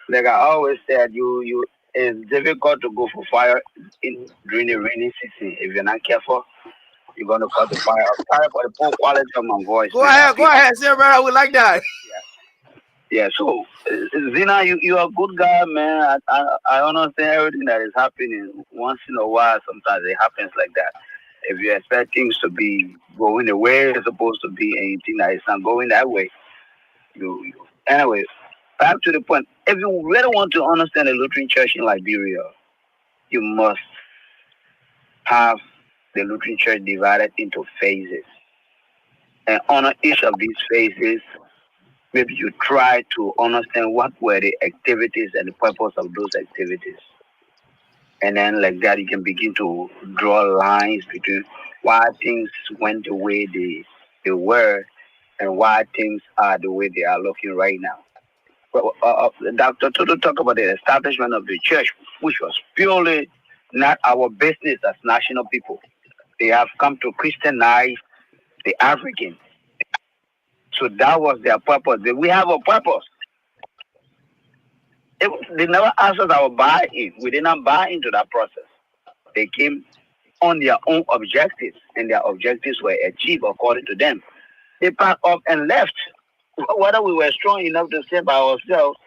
like I always said, you it's difficult to go for fire in during the rainy season. If you're not careful, you're gonna cause the fire. I'm sorry for the poor quality of my voice, Go man. I ahead, feel Senior brother. We like that. yeah. So Zina, you're a good guy, man. I understand everything that is happening. Once in a while, sometimes it happens like that. If you expect things to be going the way it's supposed to be, and you think that it's not going that way, you anyway. Back to the point. If you really want to understand the Lutheran Church in Liberia, you must have the Lutheran Church divided into phases. And on each of these phases, maybe you try to understand what were the activities and the purpose of those activities. And then, like that, you can begin to draw lines between why things went the way they were and why things are the way they are looking right now. Well, Dr. Toto talked about the establishment of the church, which was purely not our business as national people. They have come to Christianize the African. So that was their purpose. We have a purpose. They never asked us our buy-in. We did not buy into that process. They came on their own objectives, and their objectives were achieved according to them. They packed up and left. Whether we were strong enough to stay by ourselves,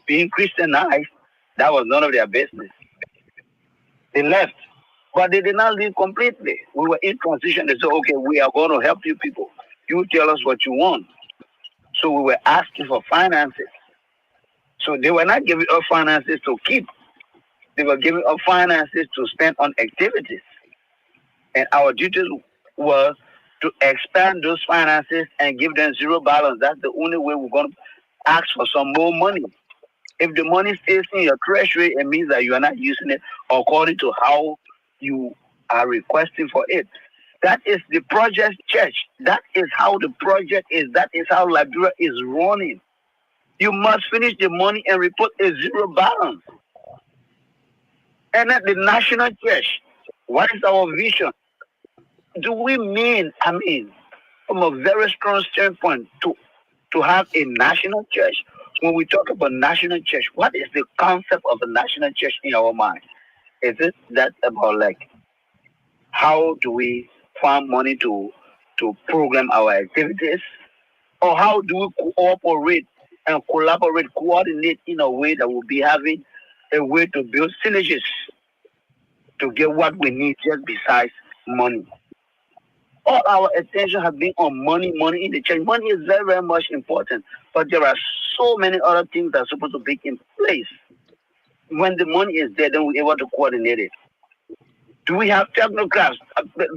being Christianized, that was none of their business. They left. But they did not leave completely. We were in transition. They said, okay, we are going to help you people. You tell us what you want. So we were asking for finances. So they were not giving us finances to keep. They were giving us finances to spend on activities. And our duty was to expand those finances and give them zero balance. That's the only way we're going to ask for some more money. If the money stays in your treasury, it means that you are not using it according to how you are requesting for it. That is the project church. That is how the project is. That is how Liberia is running. You must finish the money and report a zero balance. And at the national church, what is our vision? Do we mean, from a very strong standpoint, to have a national church? When we talk about national church, what is the concept of a national church in our mind? Is it that about like how do we find money to program our activities? Or how do we cooperate and collaborate, coordinate in a way that will be having a way to build synergies to get what we need just besides money? All our attention has been on money, money in the church. Money is very, very much important, but there are so many other things that are supposed to be in place. When the money is there, then we're able to coordinate it. Do we have technocrats?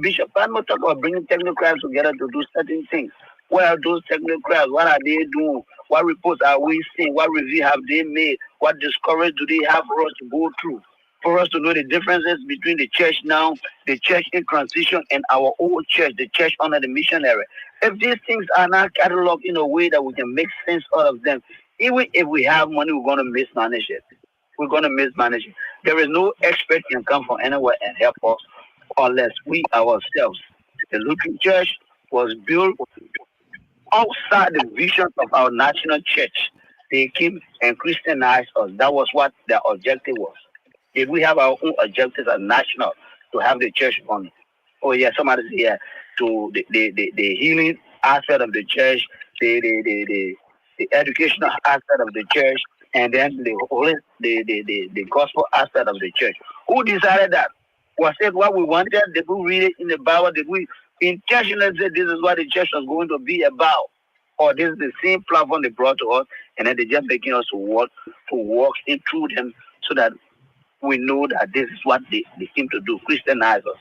Bishop Padmo talked about bringing technocrats together to do certain things. Where are those technocrats? What are they doing? What reports are we seeing? What review have they made? What discoveries do they have for us to go through? For us to know the differences between the church now, the church in transition, and our old church, the church under the missionary. If these things are not cataloged in a way that we can make sense out of them, even if we have money, we're going to mismanage it. We're going to mismanage it. There is no expert can come from anywhere and help us unless we ourselves. The Lutheran Church was built outside the vision of our national church. They came and Christianized us. That was what their objective was. If we have our own objectives as national to have the church on, oh yeah, somebody say yeah, to the healing aspect of the church, the educational aspect of the church, and then the gospel aspect of the church. Who decided that? Was it what we wanted? Did we read it in the Bible? Did we intentionally say this is what the church was going to be about? Or this is the same platform they brought to us, and then they're just making us to walk in through them so that we know that this is what they seem to do, Christianize us.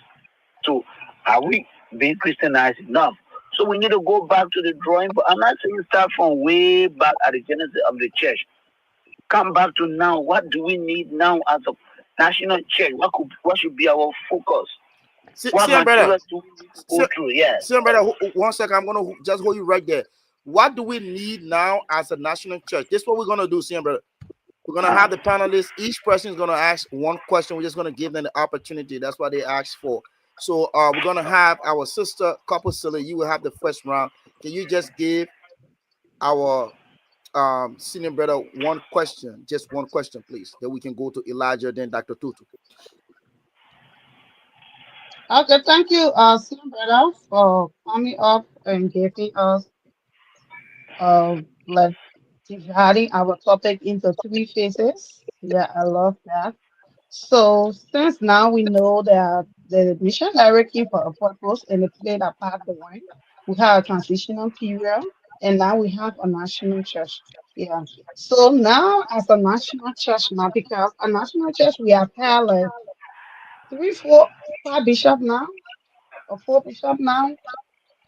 So are we being Christianized enough? So we need to go back to the drawing board. I'm not saying start from way back at the genesis of the church. Come back to now. What do we need now as a national church? What should be our focus? What Senior brother. materials do we need to go through? Yes. Senior brother, 1 second. I'm going to just hold you right there. What do we need now as a national church? This is what we're going to do, Senior brother. We're going to have the panelists. Each person is going to ask one question. We're just going to give them the opportunity. That's what they asked for. So we're going to have our sister, Couple Silly. You will have the first round. Can you just give our Senior brother, one question, just one question, please. Then we can go to Elijah, then Dr. Tutu. Okay, thank you, senior brother, for coming up and giving us like dividing our topic into three phases. Yeah, I love that. So since now we know that the missionary came for a purpose and it played a part one, we have a transitional period, and now we have a national church. Yeah. So now as a national church now, because a national church we have had like three, four, five bishop now, or four bishop now.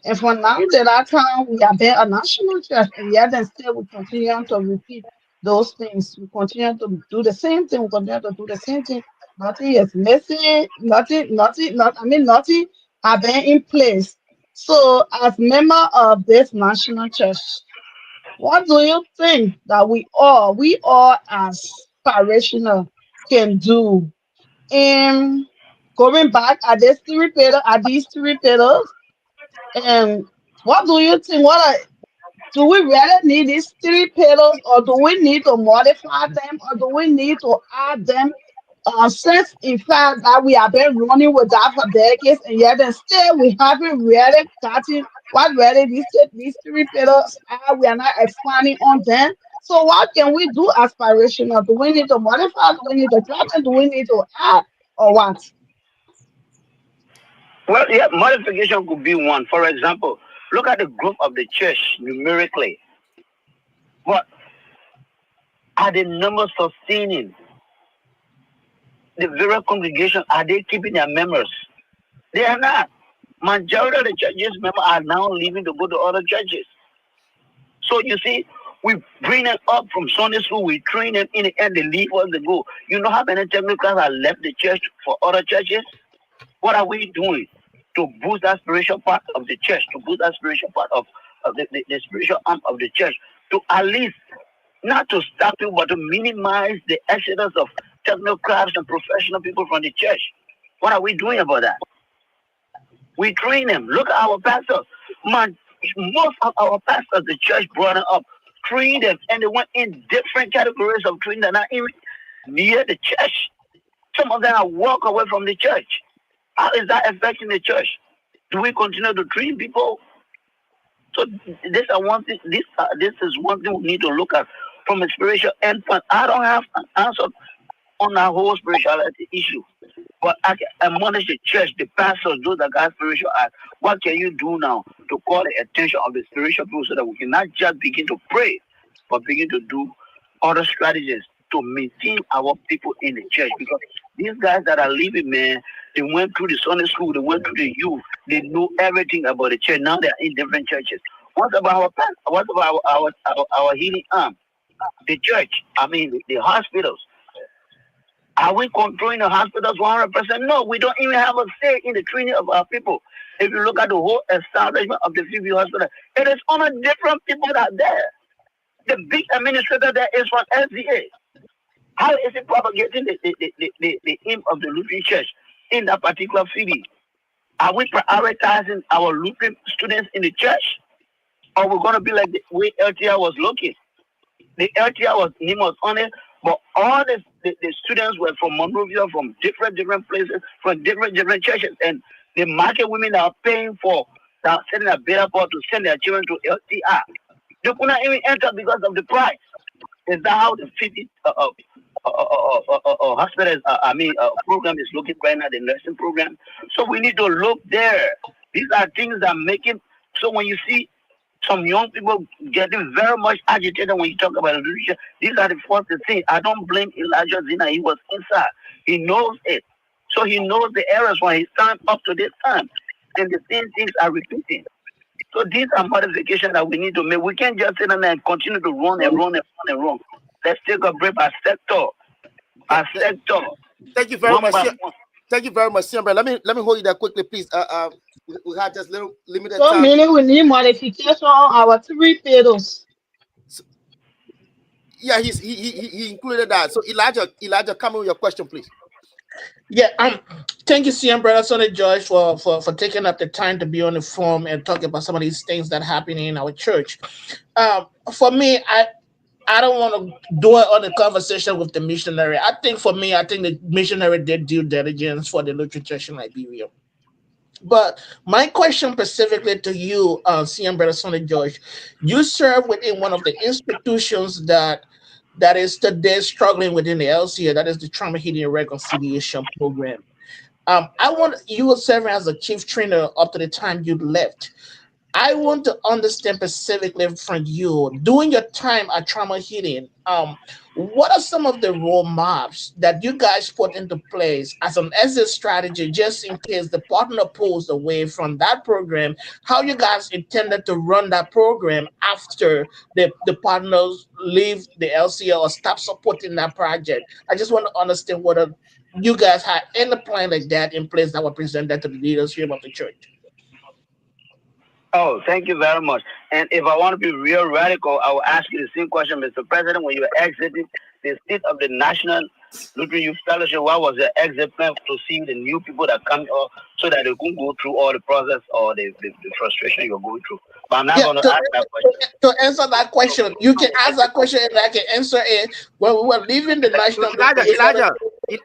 And for now, that our time, we are there a national church, and yet and still we continue to repeat those things. We continue to do the same thing. We continue to do the same thing. Nothing is missing. Nothing have been in place. So, as member of this national church, what do you think that we all as parishioner can do in going back at these three pillars? And what do you think? Do we really need these three pillars, or do we need to modify them, or do we need to add them? Since in fact that we have been running with that for decades, and yet and still we haven't really gotten what really these three pillars are. We are not expanding on them. So what can we do aspirational? Do we need to modify? Do we need to drop them? Do we need to add, or what? Well, yeah, modification could be one. For example, look at the growth of the church numerically. What are the numbers sustaining? The various congregation, are they keeping their members? They are not. Majority of the churches members are now leaving to go to other churches. So you see, we bring them up from Sunday school, we train them in the end, they leave us, they go. You know how many technicals have left the church for other churches? What are we doing to boost that spiritual part of the church, to boost that spiritual part of the spiritual arm of the church, to at least not to stop people, but to minimize the exodus of technocrats and professional people from the church? What are we doing about that? We train them. Look at our pastors. Man, most of our pastors, the church brought them up, trained them, and they went in different categories of training that are not even near the church. Some of them are walk away from the church. How is that affecting the church? Do we continue to train people? So this is one thing. This is one thing we need to look at from a spiritual endpoint. I don't have an answer on that whole spirituality issue, but I can admonish the church, the pastors, those that got spiritual eyes. What can you do now to call the attention of the spiritual people so that we can not just begin to pray, but begin to do other strategies to maintain our people in the church? Because these guys that are leaving, man, they went through the Sunday school, they went through the youth, they know everything about the church. Now they're in different churches. What about our pastor? What about our healing arm? The church, the hospitals. Are we controlling the hospitals 100%? No, we don't even have a say in the training of our people. If you look at the whole establishment of the CB hospital, it is on a different people that are there. The big administrator there is from SDA. How is it propagating the aim of the Lutheran Church in that particular city? Are we prioritizing our Lutheran students in the church? Or we're going to be like the way LTR was looking? The LTR was, name was on it, but all the students were from Monrovia, from different places, from different churches. And the market women that are paying for, that are sending a bidder board to send their children to LTR. They could not even enter because of the price. Is that how the city hospitals, program is looking right now, the nursing program? So we need to look there. These are things that make it, so when you see some young people getting very much agitated when you talk about religion, these are the first things. I don't blame Elijah Zina. He was inside. He knows it. So he knows the errors when he signed up to this time. And the same things are repeating. So these are modifications that we need to make. We can't just sit down there and continue to run and run and run and run. Let's take a break by sector. By sector. Thank you very much. Thank you very much, Simbra. Let me hold you there quickly, please. We have just little limited So time. meaning we need modification on our three pillars. Yeah, he included that. So Elijah, come with your question, please. Yeah, thank you, CM Brother Sonny George, for taking up the time to be on the forum and talk about some of these things that happen in our church. For me, I don't want to do it on the conversation with the missionary. I think for me, I think the missionary did due diligence for the Lutheran Church in Liberia. But my question specifically to you, CM Brother Sonny George, you serve within one of the institutions that is today struggling within the LCA, that is the Trauma Healing and Reconciliation Program. I want you were serving as a chief trainer up to the time you left. I want to understand specifically from you during your time at Trauma Healing. What are some of the roadmaps that you guys put into place as an exit strategy, just in case the partner pulls away from that program? How you guys intended to run that program after the partners leave the LCL or stop supporting that project? I just want to understand whether you guys had any plan like that in place that were presented to the leadership of the church. Oh, thank you very much. And if I want to be real radical, I will ask you the same question, Mr. President. When you were exiting the seat of the National Lutheran Youth Fellowship, what was your exit plan to see the new people that come up so that they can go through all the process or the frustration you're going through? But I'm not Yeah, going to ask that question. to answer that question, you can ask that question and I can answer it. When we were leaving the national, Elijah,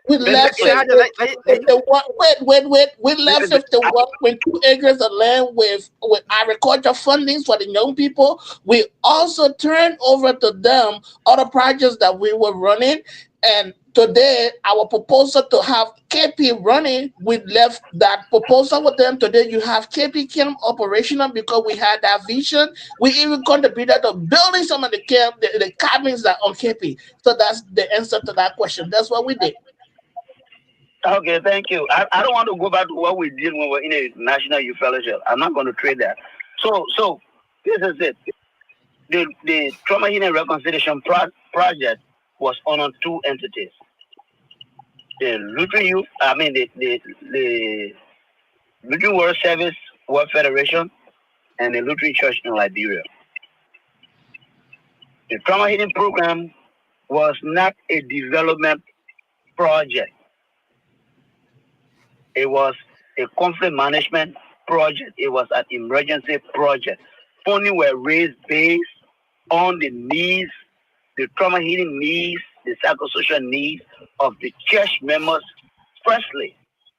we left Elijah, 51. Wait. We left 51.2 acres of land with agriculture fundings for the young people. We also turned over to them other projects that we were running. And today, our proposal to have KP running, we left that proposal with them. Today, you have KP camp operational because we had that vision. We even contributed to building some of the camp, the cabins that on KP. So that's the answer to that question. That's what we did. Okay, thank you. I don't want to go back to what we did when we were in a National Youth Fellowship. I'm not going to trade that. So this is it. The Trauma Healing Reconciliation Project was on two entities. The Lutheran Youth, the Lutheran World Service World Federation and the Lutheran Church in Liberia. The Trauma Healing Program was not a development project. It was a conflict management project. It was an emergency project. Funding were raised based on the needs, the trauma healing needs, the psychosocial needs of the church members, firstly,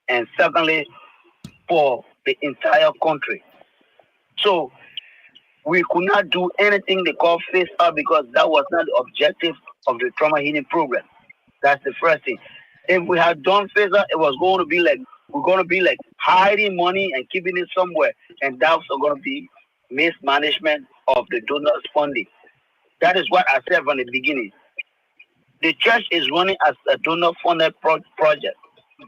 and secondly, for the entire country. So we could not do anything they call face up because that was not the objective of the trauma healing program. That's the first thing. If we had done face up, it was going to be like we're going to be like hiding money and keeping it somewhere, and that's going to be mismanagement of the donors' funding. That is what I said from the beginning. The church is running as a donor-funded project.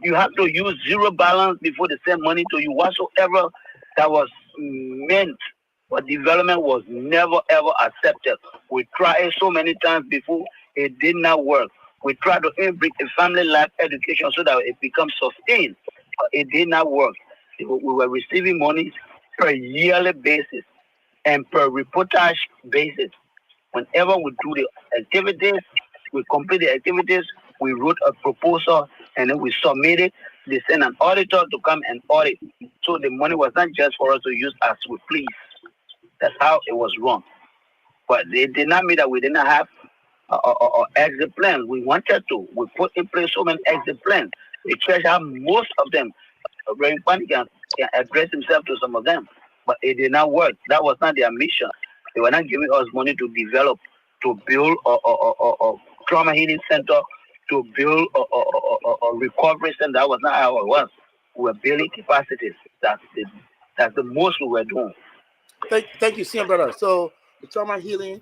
You have to use zero balance before they send money to you. Whatsoever that was meant for development was never ever accepted. We tried so many times before, it did not work. We tried to bring a family life education so that it becomes sustained. It did not work. We were receiving money per yearly basis and per reportage basis. Whenever we do the activities, we complete the activities, we wrote a proposal, and then we submit it. They send an auditor to come and audit. So the money was not just for us to use as we please. That's how it was run. But they did not mean that we did not have exit plans. We wanted to. We put in place so many exit plans. The church have most of them. Reverend Pani can address himself to some of them, but it did not work. That was not their mission. They were not giving us money to develop, to build a trauma healing center, to build a recovery center. That was not how it was. We were building capacities. That's the most we were doing. Thank you, CM brother. So the trauma healing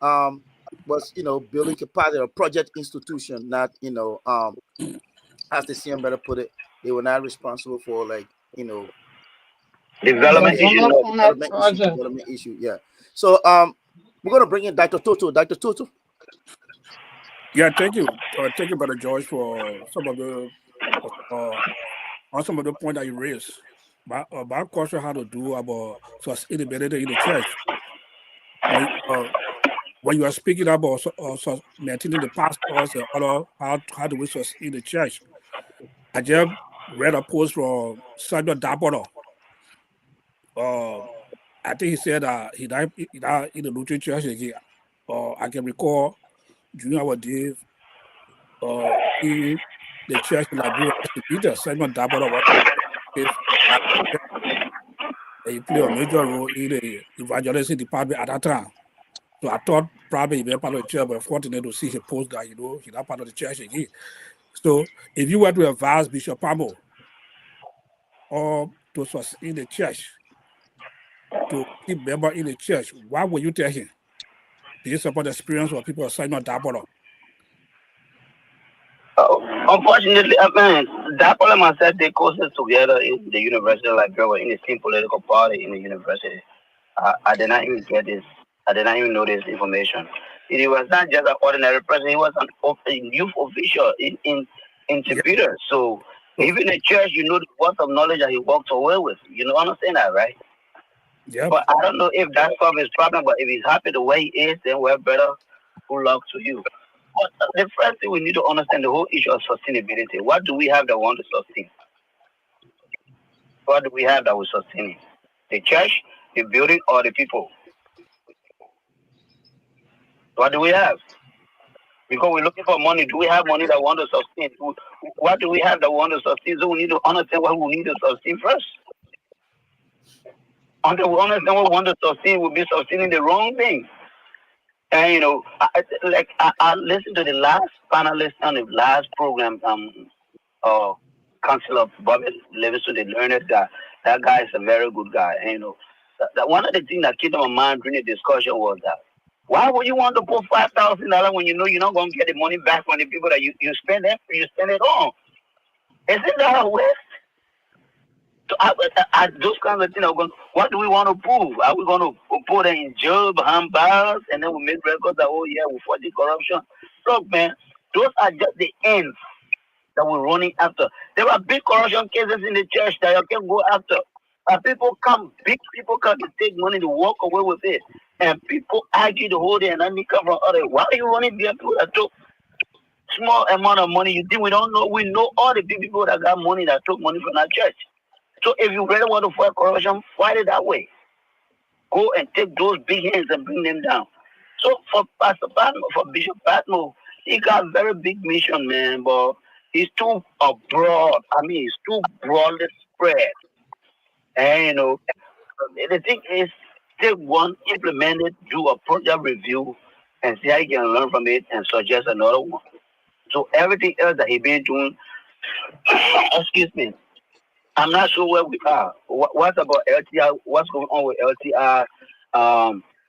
was building capacity, a project institution, not as the CM brother put it, they were not responsible for development issue. Yeah. So we're gonna bring in Dr. Toto. Dr. Toto. Yeah, thank you, Brother George, for some of the on some of the point that you raised. My question had to do about sustainability in the church. When you are speaking about maintaining the pastors and other, how do we sustain the church? I just read a post from Samuel Dabono. I think he said he died in the Lutheran church again. I can recall during our days in the church in Liberia as a leader, Simon Dabara was he played a major role in the evangelism department at that time. So I thought probably he was part of the church, but fortunate to see his post that, he's not part of the church again. So if you were to advise Bishop Pamo or those was in the church to keep member in the church, what would you tell him? Based upon the experience of people Simon Dabara? Unfortunately, I mean, that problem I said they courses together in the university of Liberia in the same political party in the university. I did not even get this. I did not even know this information. He was not just an ordinary person. He was a youth official in Yeah. Superior. So So, even in church, you know the worth of knowledge that he walked away with. You know, understand that, right? yeah. But I don't know if that solves his problem. But if he's happy the way he is, then we're better. Good luck to you. But the first thing we need to understand the whole issue of sustainability. What do we have that want to sustain? What do we have that will sustain it? The church, the building, or the people? What do we have? Because we're looking for money. Do we have money that want to sustain? What do we have that want to sustain? So we need to understand what we need to sustain first. Until we understand what we want to sustain, we'll be sustaining the wrong thing. And I listened to the last panelist on the last program. Uh, Council of Bobby Livingston, the learned guy. That guy is a very good guy. And that one of the things that came to my mind during the discussion was that why would you want to put $5,000 when you know you're not going to get the money back from the people that you spend it on? Isn't that a waste? So those kinds of things are going. What do we want to prove? Are we going to put them in jail behind bars and then we make records that yeah we fought the corruption? Look, man, those are just the ends that we're running after. There are big corruption cases in the church that you can go after. Big people come to take money to walk away with it. And people argue the whole day and then they come from other. Why are you running behind people that took small amount of money? You think we don't know? We know all the big people that got money that took money from our church. So if you really want to fight corruption, fight it that way. Go and take those big hands and bring them down. So for Pastor Patmo, for Bishop Patmo, he got a very big mission, man, but he's too broad. I mean, he's too broadly spread. And the thing is, take one, implement it, do a project review, and see how you can learn from it and suggest another one. So everything else that he been doing, excuse me, I'm not sure where we are. What's about LTR? What's going on with LTR?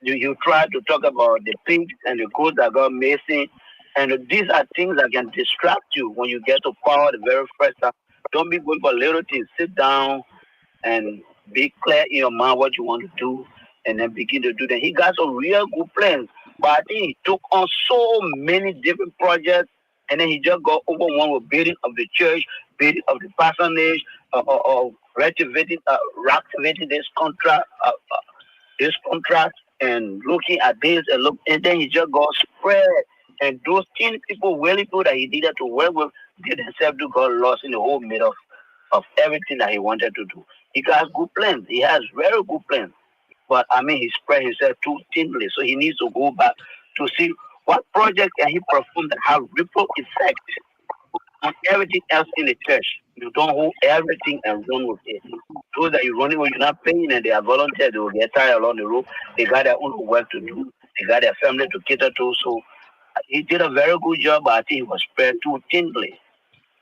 You try to talk about the pigs and the goats that got missing, and these are things that can distract you when you get to power the very first time. Don't be going for little things. Sit down and be clear in your mind what you want to do, and then begin to do that. He got some real good plans, but I think he took on so many different projects, and then he just got overwhelmed with building of the church, building of the parsonage, reactivating this contract, and looking at this and then he just got spread. And those 10 people, really people that he needed to work with, did themselves to got lost in the whole middle of everything that he wanted to do. He got good plans. He has very good plans. But I mean, he spread himself too thinly. So he needs to go back to see what project can he perform that have ripple effect on everything else in the church. You don't hold everything and run with it. Those that you're running with, you're not paying and they are volunteers, they will get tired along the road. They got their own work to do. They got their family to cater to. So he did a very good job, but I think he was spread too thinly.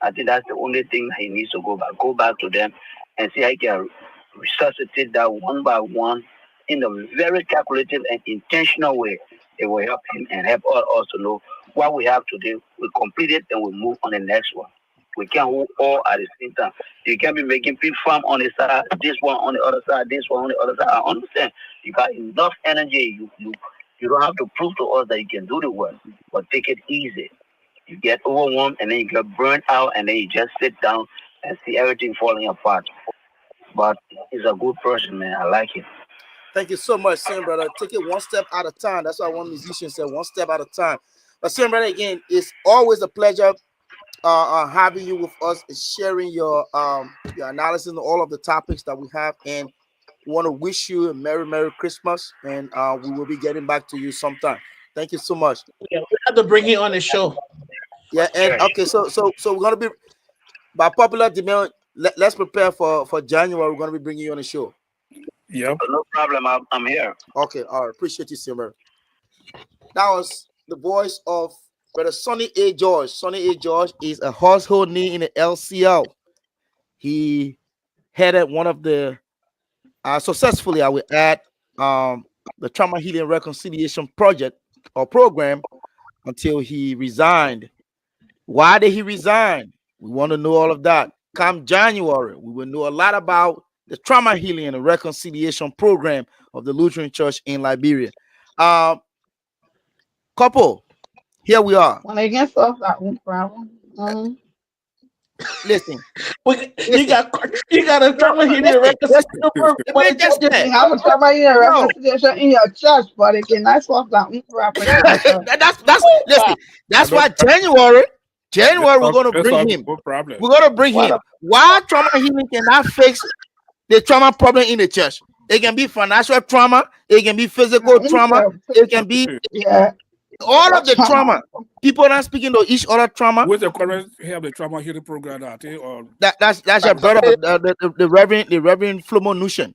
I think that's the only thing that he needs to go back. Go back to them and see how he can resuscitate that one by one in a very calculated and intentional way. It will help him and help all us to know what we have to do. We complete it and we move on the next one. We can't hold all at the same time. You can't be making big farm on the side, this one on the other side, this one on the other side. I understand. You got enough energy. You don't have to prove to us that you can do the work, but take it easy. You get overwhelmed and then you get burnt out and then you just sit down and see everything falling apart. But he's a good person, man. I like him. Thank you so much, Sam brother. Take it one step at a time. That's why one musician said one step at a time. But Sam brother, again, it's always a pleasure having you with us and sharing your analysis on all of the topics that we have. And we want to wish you a Merry Christmas, and we will be getting back to you sometime. Thank you so much. Yeah, we have to bring him on the show. Yeah, and Sure. okay, so we're gonna be by popular demand. Let's prepare for January. We're gonna be bringing you on the show. Yep. No problem. I'm here. Okay, all right. Appreciate you, Simmer. That was the voice of Brother Sonny A. George. Sonny A. George is a household name in the LCL. He headed one of the successfully, I will add, the Trauma Healing Reconciliation Project or program until he resigned. Why did he resign? We want to know all of that. Come January, we will know a lot about the Trauma Healing and Reconciliation Program of the Lutheran Church in Liberia. Couple, here we are. When they get solve that one problem. Listen, You got a trauma healing listen. reconciliation program. Let me just You say, have a trouble in your no, reconciliation in your church, but it cannot solve that one problem in your church. that's listen. That's No why January we're gonna bring him. No problem. We're gonna bring What him. a Why trauma healing cannot fix the trauma problem in the church? It can be financial trauma, it can be physical trauma, it can be yeah, all of the trauma. People not speaking to each other trauma. With the current have the trauma healing program that or That's your brother, the Reverend Flomo Nushin.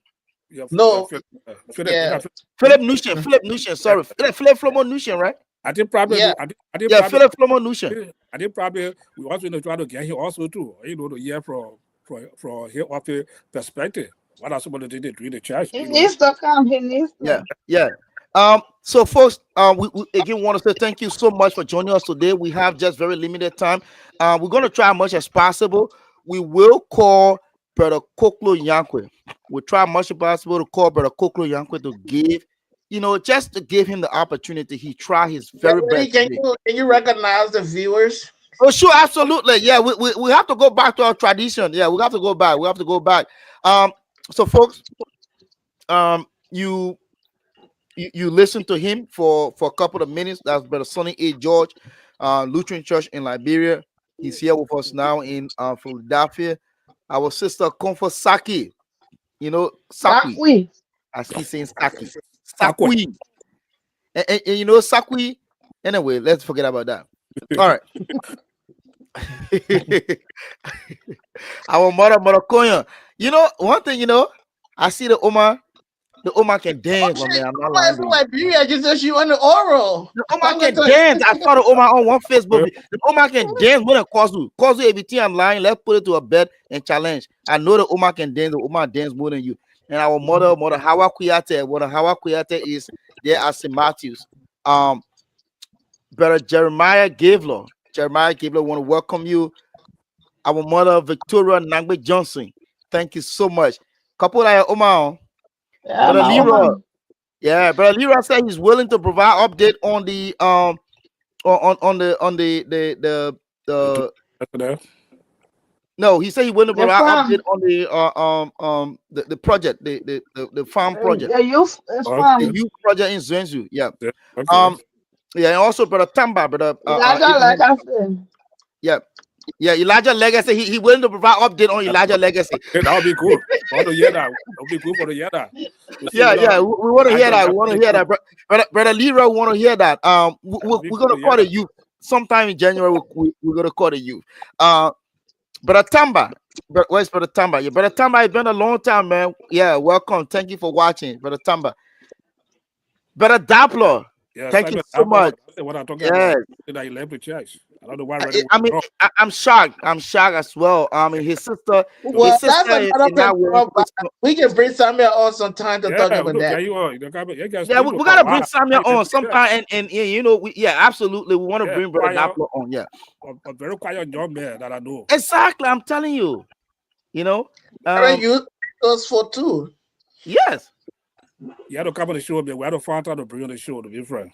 No. Philip, Yeah. Philip Nushin, sorry. Philip Flomo Nushin, right? I think probably Yeah. I think Yeah, probably Philip Flomo Nushin. I think probably we also try to get him also too. To hear from his office perspective. What are some of the things they do in the church? he needs to come. He needs to. Yeah. So folks, we again want to say thank you so much for joining us today. We have just very limited time. We're gonna try as much as possible. We will call Brother Koklo Yankwe. We'll try as much as possible to call Brother Koklo Yankwe to give, just to give him the opportunity. He tried his very best. Can you recognize the viewers? Oh, sure, absolutely. Yeah, we have to go back to our tradition. Yeah, we have to go back. We have to go back. So folks, you listen to him for a couple of minutes. That's Brother Sonny A. George, Lutheran Church in Liberia. He's here with us now in Philadelphia. Our sister Comfort Saki, Sakwi. I keep saying Saki. Sakwi. And Sakwi. Anyway, let's forget about that. All right. Our mother Konya. One thing, I see the Oma can dance, man. I'm not lying. Liberia just said she on the oral. The Oma can dance. I saw the Oma on one Facebook. The Oma can dance more than Kozu. Kozu, everything I'm lying. Let's put it to a bed and challenge. I know the Oma can dance. The Oma dance more than you. And our mother Hawa Kuyate. What a Hawa Kuyate is there at St. Matthews. Brother Jeremiah Gavler. Jeremiah Gavler want to welcome you. Our mother Victoria Nangbe Johnson. Thank you so much. Couple of Oma. Brother Leroy. Yeah, Brother Leroy said he's willing to provide update on the no, he said he willing to provide update on the project, the farm project. The youth farm. The youth project in Zwenzu. Yeah. Yeah, and also Brother Tamba, Brother like I said. Yeah, Elijah Legacy. He willing to provide update on Elijah Legacy. That would be cool. I want to hear that. That would be cool for the hear that. Yeah, we want to hear that. We want to hear that. Brother Leroy want to hear that. We're gonna call the youth sometime in January. We're gonna call the youth. Brother Tamba. Where's Brother Tamba? Yeah, Brother Tamba, it's been a long time, man. Yeah, welcome. Thank you for watching, Brother Tamba. Brother Dappler. Yes, thank you so much. What I'm talking about. That he left the church. I don't know why. I'm shocked. I'm shocked as well. His sister. Well, his sister that's another thing. We can bring Samuel on sometime to talk about that. Yeah, we gotta bring Samuel on sometime, and absolutely, we want to bring Brother Dappler on. Yeah, a very quiet young man that I know. Exactly, I'm telling you. You those for two. Yes. You had to come on the show, man. We had to find out to bring on the show to be friends.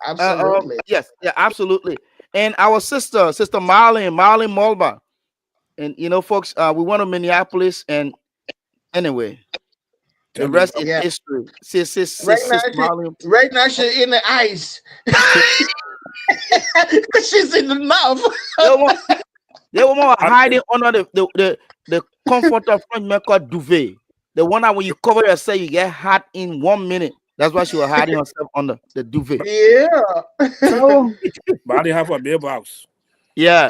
Absolutely. Yes, yeah, absolutely. And our sister Marlene Mulba. And folks, we went to Minneapolis, and anyway, the rest is history. Right now she's in the ice. She's in the mouth. They were more hiding under the comfort of French called duvet. The one that when you cover yourself, you get hot in 1 minute. That's why she was hiding herself under the duvet. Yeah. Oh, Body have a mailbox. Yeah.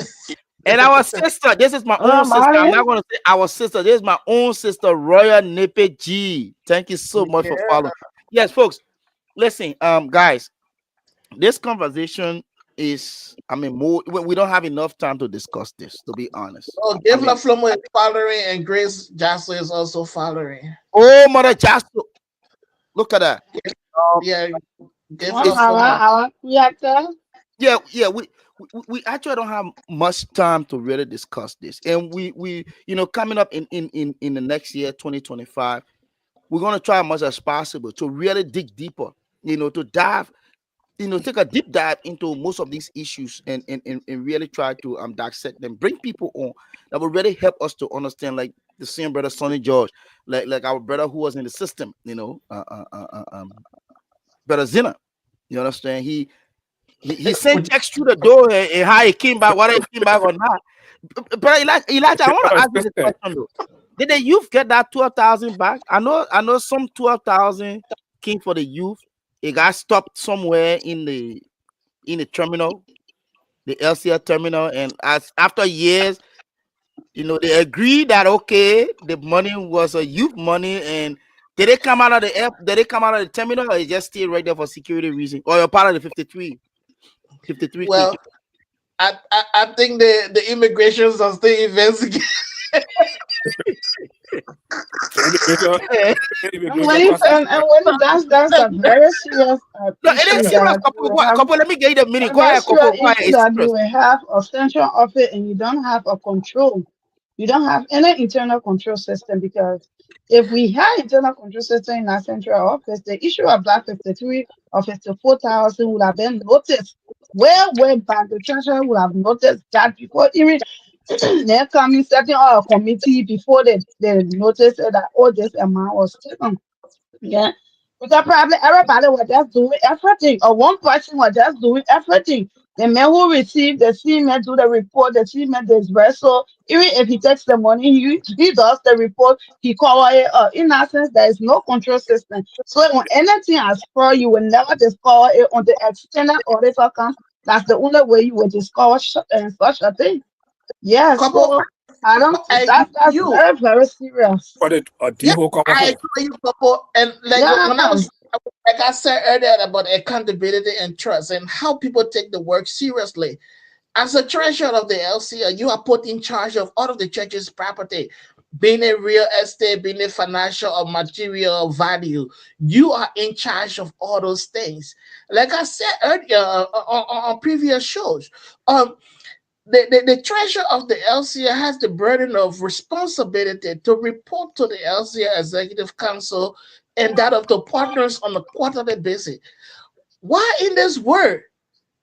And our sister, this is my own sister. I'm Maria. not going to say our sister. This is my own sister, Royal Nipe G. Thank you so much for Yeah. following. Yes, folks. Listen, guys, this conversation is, I mean, more. We don't have enough time to discuss this. To be honest, Oh, I Dave mean, Laflomo is following, and Grace Jocelyn is also following. oh, Mother Jasper, look at that. Um, Yeah, Dave One it's Laflomo. our reactor. yeah. We actually don't have much time to really discuss this, and coming up in the next year, 2025, we're gonna try as much as possible to really dig deeper. To dive, take a deep dive into most of these issues and really try to dissect them, bring people on that will really help us to understand, like the same brother Sonny George, like our brother who was in the system, brother Zina. You understand? He sent checks through the door and how he came back, whether he came back or not. But Elijah, I want to ask you this Assistant. question though. Did the youth get that 12,000 back? I know some 12,000 came for the youth. It got stopped somewhere in the terminal, the LCL terminal, and as after years, they agreed that okay, the money was a youth money, and did they come out of the air? Did they come out of the terminal, or it just stay right there for security reason? Or you're part of the 53 thing? Well, I think the immigrations are still investigating. Immigration, And immigration when it, process. and when that's a very serious No, it issue is serious. that you Couple, will have. couple. Let me get you the meaning. A Go very ahead, serious couple. Go ahead. issue It's that you serious. will have a central office and you don't have a control. You don't have any internal control system because if we had internal control system in our central office, the issue of Black 53 or 54,000 would have been noticed. Way back, the treasurer would have noticed that before even they're coming setting up a committee before they noticed that all this amount was taken. Yeah. Because probably everybody was just doing everything, or one person was just doing everything. The man who received the cement do the report, the cement is vessel. Even if he takes the money, he does the report, he cover it. In essence, there is no control system. So when anything has failed, you will never discover it on the external auditor account. That's the only way you will discover such a thing. Yeah, Couple, so I don't I agree with that's you. very, very serious. For the a Yeah, D-hole cover I hole. agree with you, couple. And like when I Yeah. was, like I said earlier about accountability and trust and how people take the work seriously. As a treasurer of the LCA, you are put in charge of all of the church's property, being a real estate, being a financial or material value. You are in charge of all those things. Like I said earlier on previous shows, um, the treasurer of the LCA has the burden of responsibility to report to the LCA Executive Council and that of the partners on a quarterly basis. Why in this word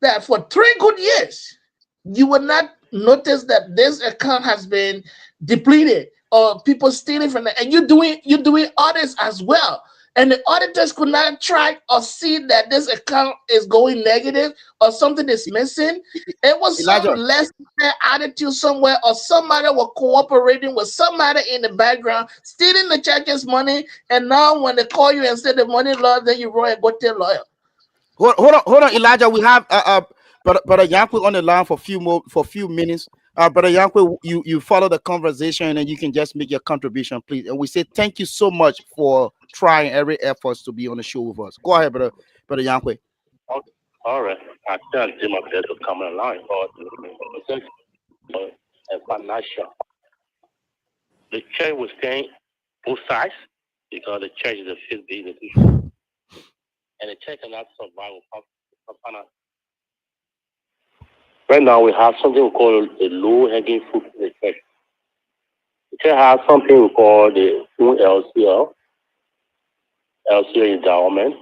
that for 3 good years you will not notice that this account has been depleted or people stealing from it, and you're doing audits as well, and the auditors could not track or see that this account is going negative or something is missing? It was some Elijah, less than attitude somewhere, or somebody was cooperating with somebody in the background stealing the church's money, and now when they call you and say the money lost, then you run and go tell lawyer. hold on, Elijah. We have brother Yankee on the line for a few minutes. Brother Yankee, you follow the conversation and then you can just make your contribution, please. And we say thank you so much for trying every efforts to be on the show with us. Go ahead, brother Yankee. Okay. All right. I can't do my best to come online, but it's a financial. The church was staying both sides because the church is a fifth institution, and the church cannot survive without finance. Right now, we have something we call the low-hanging fruit in the church. The church has something we call the LCL endowment,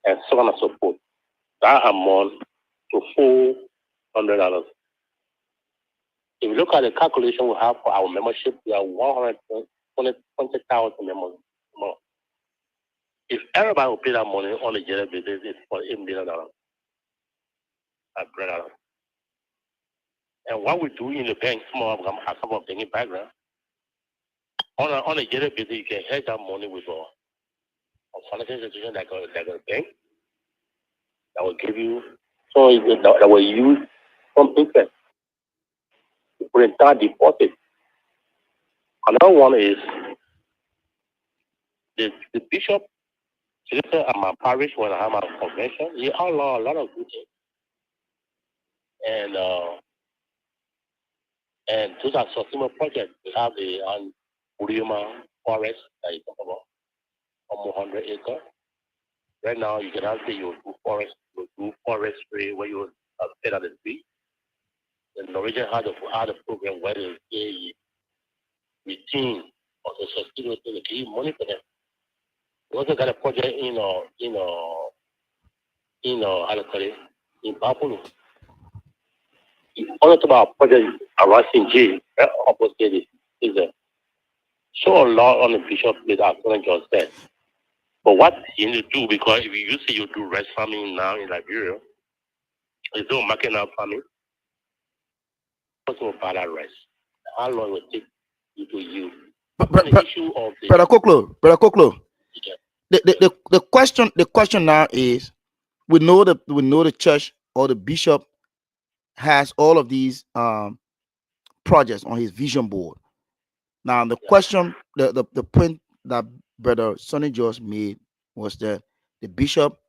and so on and so forth. That amount to $400. If you look at the calculation we have for our membership, we are 120,000 members. If everybody will pay that money on a yearly basis, it's for $8 million. And what we do in the bank, some of them have some of the background. On a yearly basis, you can hedge that money with a financial institution like a bank that will give you, so that will use some interest to put in that deposit. Another one is the bishop, solicitor at my parish when I have my convention. He outlawed a lot of good things. And those are sustainable projects. We have the Burima forest that you talk about, almost 100 acres. Right now, you cannot say you do forestry where you set at the tree. The Norwegian had a program where they say retain or the sustainable thing, they give money for them. We also got a project in how to call it, in Papua. Also about a project around Sinji, opposite is a show a lot on the bishop with our current just said. But what you need to do, because if you say you do rice farming now in Liberia, there's no market now farming, what's going to buy that rice? How long will it take you to yield? The issue of the Brother Koklo, yeah. the question now is, we know the church or the bishop has all of these projects on his vision board. Now the question, the point that Brother Sonny George made was that the bishop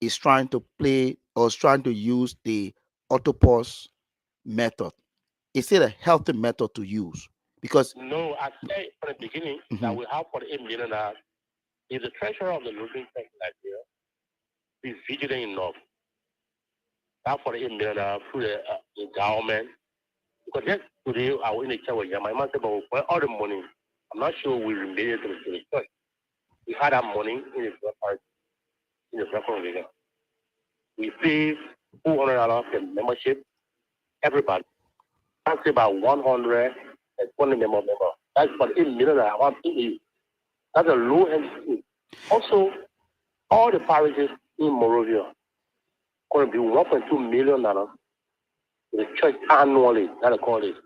is trying to play or is trying to use the autopause method. Is it a healthy method to use? Because no, I said from the beginning that we have for the 8 million is the treasurer of the Lutheran Church in Liberia is vigilant enough. That for the 8 million through the government. Because just today I was in the church with my man said, but for all the money, I'm not sure we related to the church. We had that money in the congregation. We pay $400 for membership, everybody. That's about 120 member. That's for 8 million. That's a low end scheme. Also, all the parishes in Morovia going to be $1.2 million to the church annually. That's called it.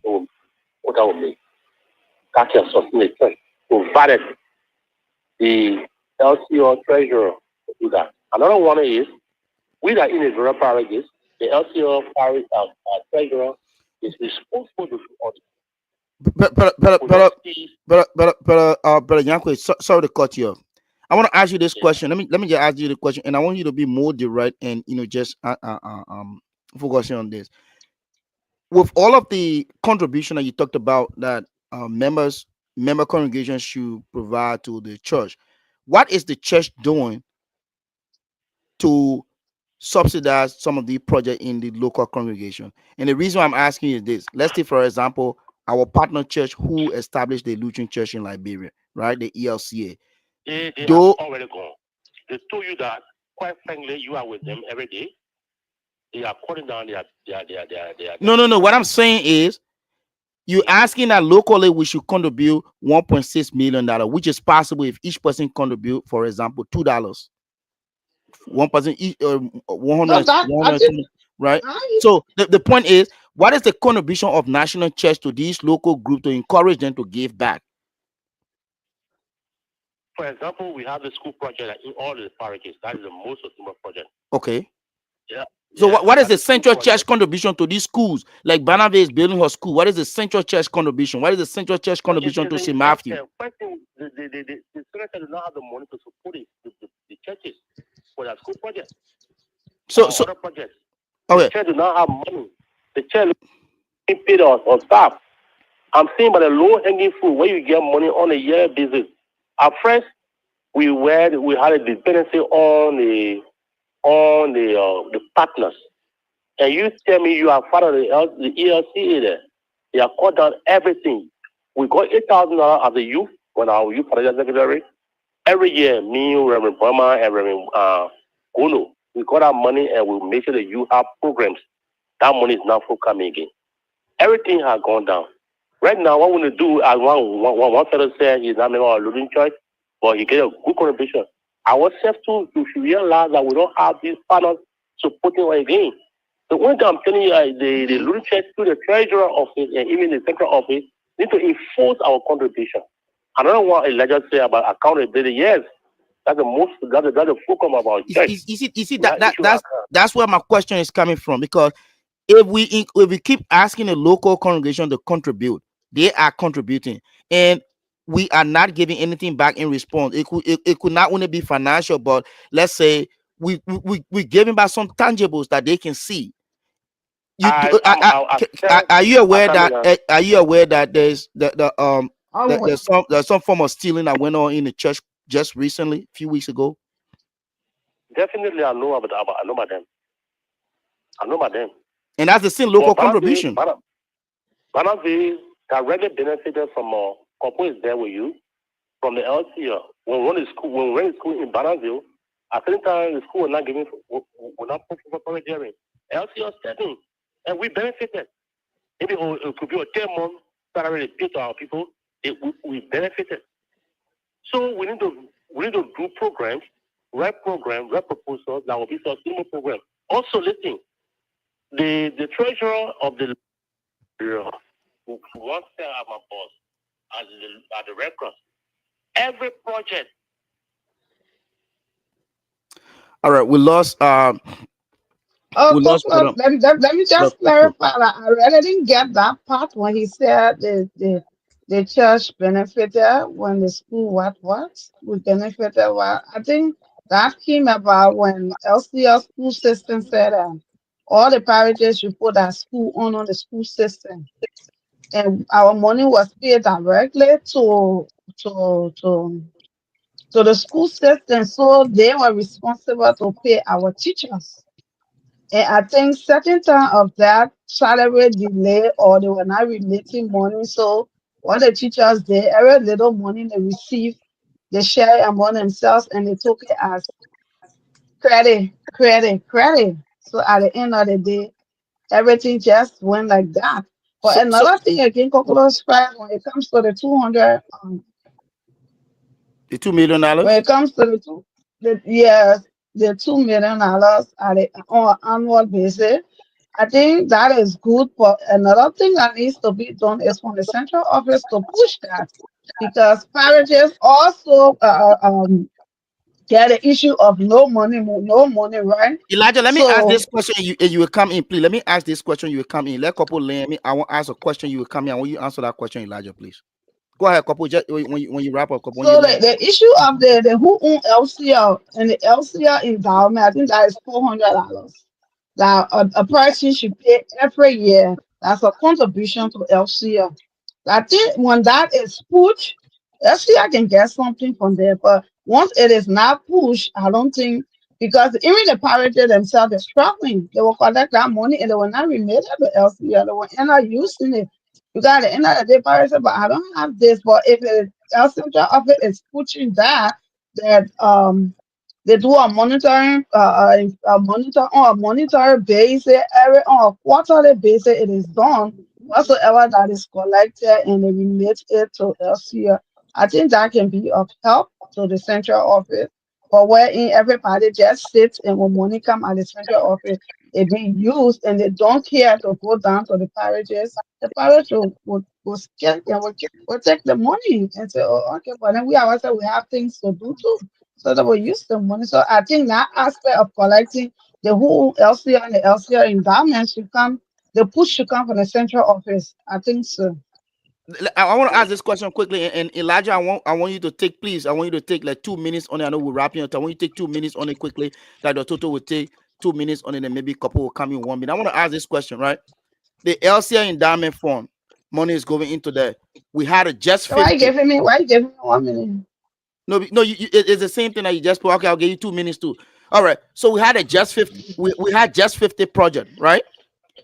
What that will make. That's your sustain the church. Provided the LCO treasurer to do that. Another one is we that in the rural parishes, the LCO parish treasurer is responsible to audit. Brother Yankwe, sorry to cut you off. I want to ask you this question. Let me just ask you the question, and I want you to be more direct and just focusing on this. With all of the contribution that you talked about that member congregations should provide to the church, what is the church doing to subsidize some of the projects in the local congregation? And the reason I'm asking is this: let's take, for example, our partner church who established the Lutheran Church in Liberia, right? The ELCA. They have already gone. They told you that, quite frankly, you are with them every day. They are cutting down their. No. What I'm saying is, you're asking that locally we should contribute $1.6 million, which is possible if each person contribute, for example, $2. One person each, 100, right? So the point is, what is the contribution of national church to these local groups to encourage them to give back? For example, we have the school project in all the parishes. That is the most sustainable project. Okay. Yeah. So what is the central church contribution to these schools? Like Barnabé is building her school. What is the central church contribution? What is the central church contribution to St. Matthew? First thing, the senator does not have the money to support the churches for that school project. So other projects. Okay. The church does not have money. The church paid us on staff. I'm saying by the low hanging fruit where you get money on a year basis. At first, we had a dependency on the partners. And you tell me you are part of the ELCA there. They have cut down everything. We got $8,000 as a youth when our youth financial secretary. Every year, me, Reverend Burma, and Reverend Gono, we got our money and we make sure that you have programs. That money is now for coming again. Everything has gone down. Right now, what we want to do, as one fellow said, he's not a member of the Lutheran Church, but he get a good contribution. Ourselves too, we should realize that we don't have these partners supporting us again. So one thing I'm telling you, the Lutheran Church, through the treasurer office and even the central office, need to enforce our contribution. Another one, Elijah said about accountability. Yes, That's the most. That's the focus of our church. You see that's where my question is coming from, because if we keep asking the local congregation to contribute, they are contributing, and we are not giving anything back in response. It could not only be financial, but let's say we giving back some tangibles that they can see. Are you aware that there's Always. there's some form of stealing that went on in the church just recently, a few weeks ago? Definitely, I know about them. I know about them. And that's the same local contribution. Bannerville directly benefited from couple is there with you from the LCR. When we went to school in Bannerville, at the time the school was not giving, we're not for hearing. LCR stepping, and we benefited. Maybe it could be a 10-month salary paid to our people. We benefited. So we need to do programs, write proposals that will be sustainable program. Also, listen, the treasurer of the once there are my boss at the Red Cross. Every project. All right, we lost. Oh, let me just clarify that. I really didn't get that part when he said the church benefited when the school what we benefited. Well, I think that came about when LCL school system said all the parishes should put that school on the school system, and our money was paid directly to to to the school system, so they were responsible to pay our teachers. And I think certain time of that salary delay or they were not relating money. So what the teachers did, every little money they receive, they share it among themselves and they took it as credit. So at the end of the day, everything just went like that. But So another thing again, Cocoa Sprite, when it comes to the 200, the $2 million. when it comes to yes, the $2 million on an annual basis, I think that is good. But another thing that needs to be done is from the central office to push that, because parishes also get the issue of no money, right? Elijah, let me ask So this question. You will come in, please. Let me ask this question. You will come in. Let couple land me. I want to ask a question. You will come in. I want you to answer that question, Elijah, please. Go ahead, couple. Just when you wrap up, couple. When you so land. the issue of the who own LCL and the LCL endowment, I think that is $400 that a person should pay every year. That's a contribution to LCL. I think when that is pushed, LCL can get something from there. But once it is not pushed, I don't think, because even the pirates themselves are struggling. They will collect that money and they will not remit it to LCL. They will end up using it. You got the end of the day, pirates say, but I don't have this. But if it LCL of it is pushing that they do a monitoring, a monitor on a monetary basis, every on a quarterly basis. It is done. Whatsoever that is collected and they remit it to LCR, I think that can be of help to the central office. But wherein everybody just sits and when money come at the central office, it being used and they don't care to go down to the parishes. The parish will skip and will take the money and say, oh, okay, but then we ourselves we have things to do too. So they will use the money. So I think that aspect of collecting the whole LCR and the LCR endowment should come, the push should come from the central office. I think so. I want to ask this question quickly, and Elijah, I want you to take, please. I want you to take like 2 minutes on it. I know we're wrapping up. I want you to take 2 minutes on it quickly. Like the total will take 2 minutes on it, and maybe a couple will come in 1 minute. I want to ask this question, right? The LCR endowment fund money is going into that. We had a just So why you 50. giving me? Why you giving me 1 minute? No, it's the same thing that you just put. Okay, I'll give you 2 minutes too. All right. So we had a just 50. We had just 50 project, right?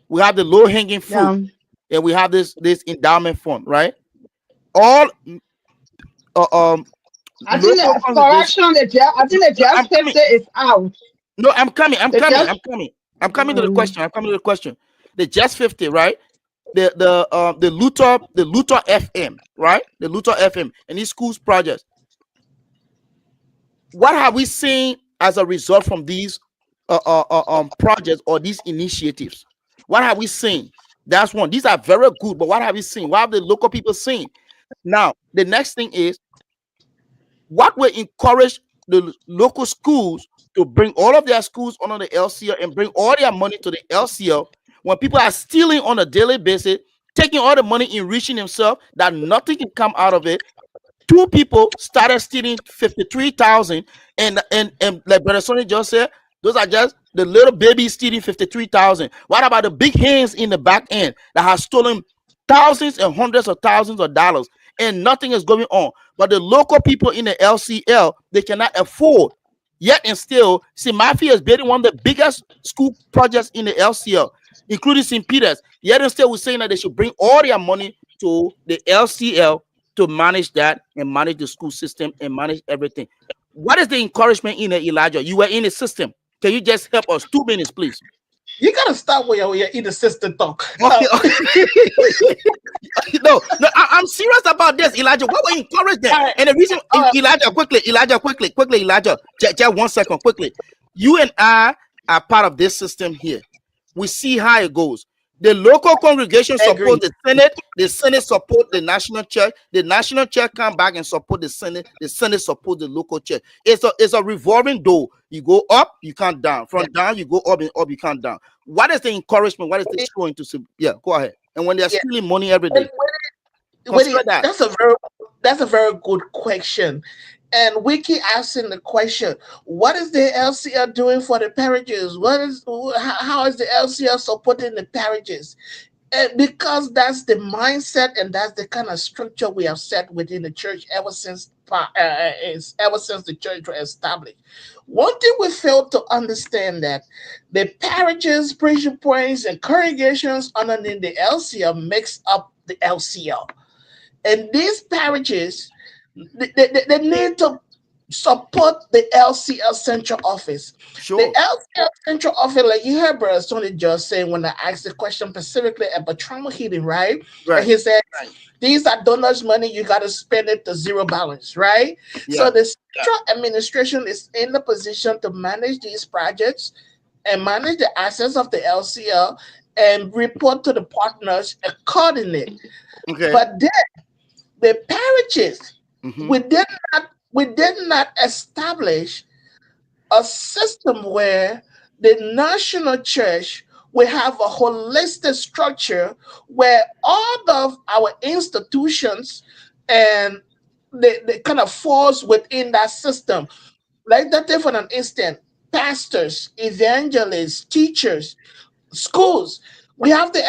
We have the low hanging fruit, Yeah. and we have this endowment fund, right? All I think local that congregation. correction. I think the I'm just coming. 50 is out. No, I'm coming. I'm The coming. just I'm coming. I'm coming to the um, question. I'm coming to the question. The just 50, right? The Luther FM, right? The Luther FM and these schools projects. What have we seen as a result from these projects or these initiatives? What have we seen? That's one. These are very good, but what have we seen? What have the local people seen? Now, the next thing is what will encourage the local schools to bring all of their schools under the LCL and bring all their money to the LCL, when people are stealing on a daily basis, taking all the money, enriching themselves, that nothing can come out of it. Two people started stealing 53,000, and like Brother Sonny just said, those are just the little babies stealing 53,000. What about the big hands in the back end that have stolen thousands and hundreds of thousands of dollars, and nothing is going on? But the local people in the LCL, they cannot afford. Yet and still, see, Mafia is building one of the biggest school projects in the LCL, including St. Peter's. Yet and still, we're saying that they should bring all their money to the LCL to manage that and manage the school system and manage everything. What is the encouragement in it, Elijah? You were in the system. Can you just help us? 2 minutes, please. You gotta stop where you're in the system talk. Okay. No, I'm serious about this, Elijah. What will encourage them? All right. And the reason, All right. Elijah, quickly, Elijah, just 1 second, quickly. You and I are part of this system here. We see how it goes. The local congregation support the Senate support the national church come back and support the Senate support the local church. It's a revolving door. You go up, you come down. From down, you go up, and up, you come down. What is the encouragement? What is the showing to see? Yeah, go ahead. And when they're stealing money every day, consider that. That's a very good question. And we keep asking the question, what is the LCL doing for the parishes? How is the LCL supporting the parishes? And because that's the mindset and that's the kind of structure we have set within the church ever since the church was established. One thing we failed to understand that the parishes, preaching points, and congregations underneath the LCL makes up the LCL. And these parishes, they need to support the LCL central office. Sure. The LCL central office, like you heard Brother Tony just saying when I asked the question specifically about trauma healing, right? And he said, these are donors' money, you got to spend it to zero balance, right? Yeah. So the central administration is in the position to manage these projects and manage the assets of the LCL and report to the partners accordingly. Okay. But then the parishes, Mhm. we did not establish a system where the national church will have a holistic structure where all of our institutions and they kind of falls within that system. Like that, for an instant, pastors, evangelists, teachers, schools. We had the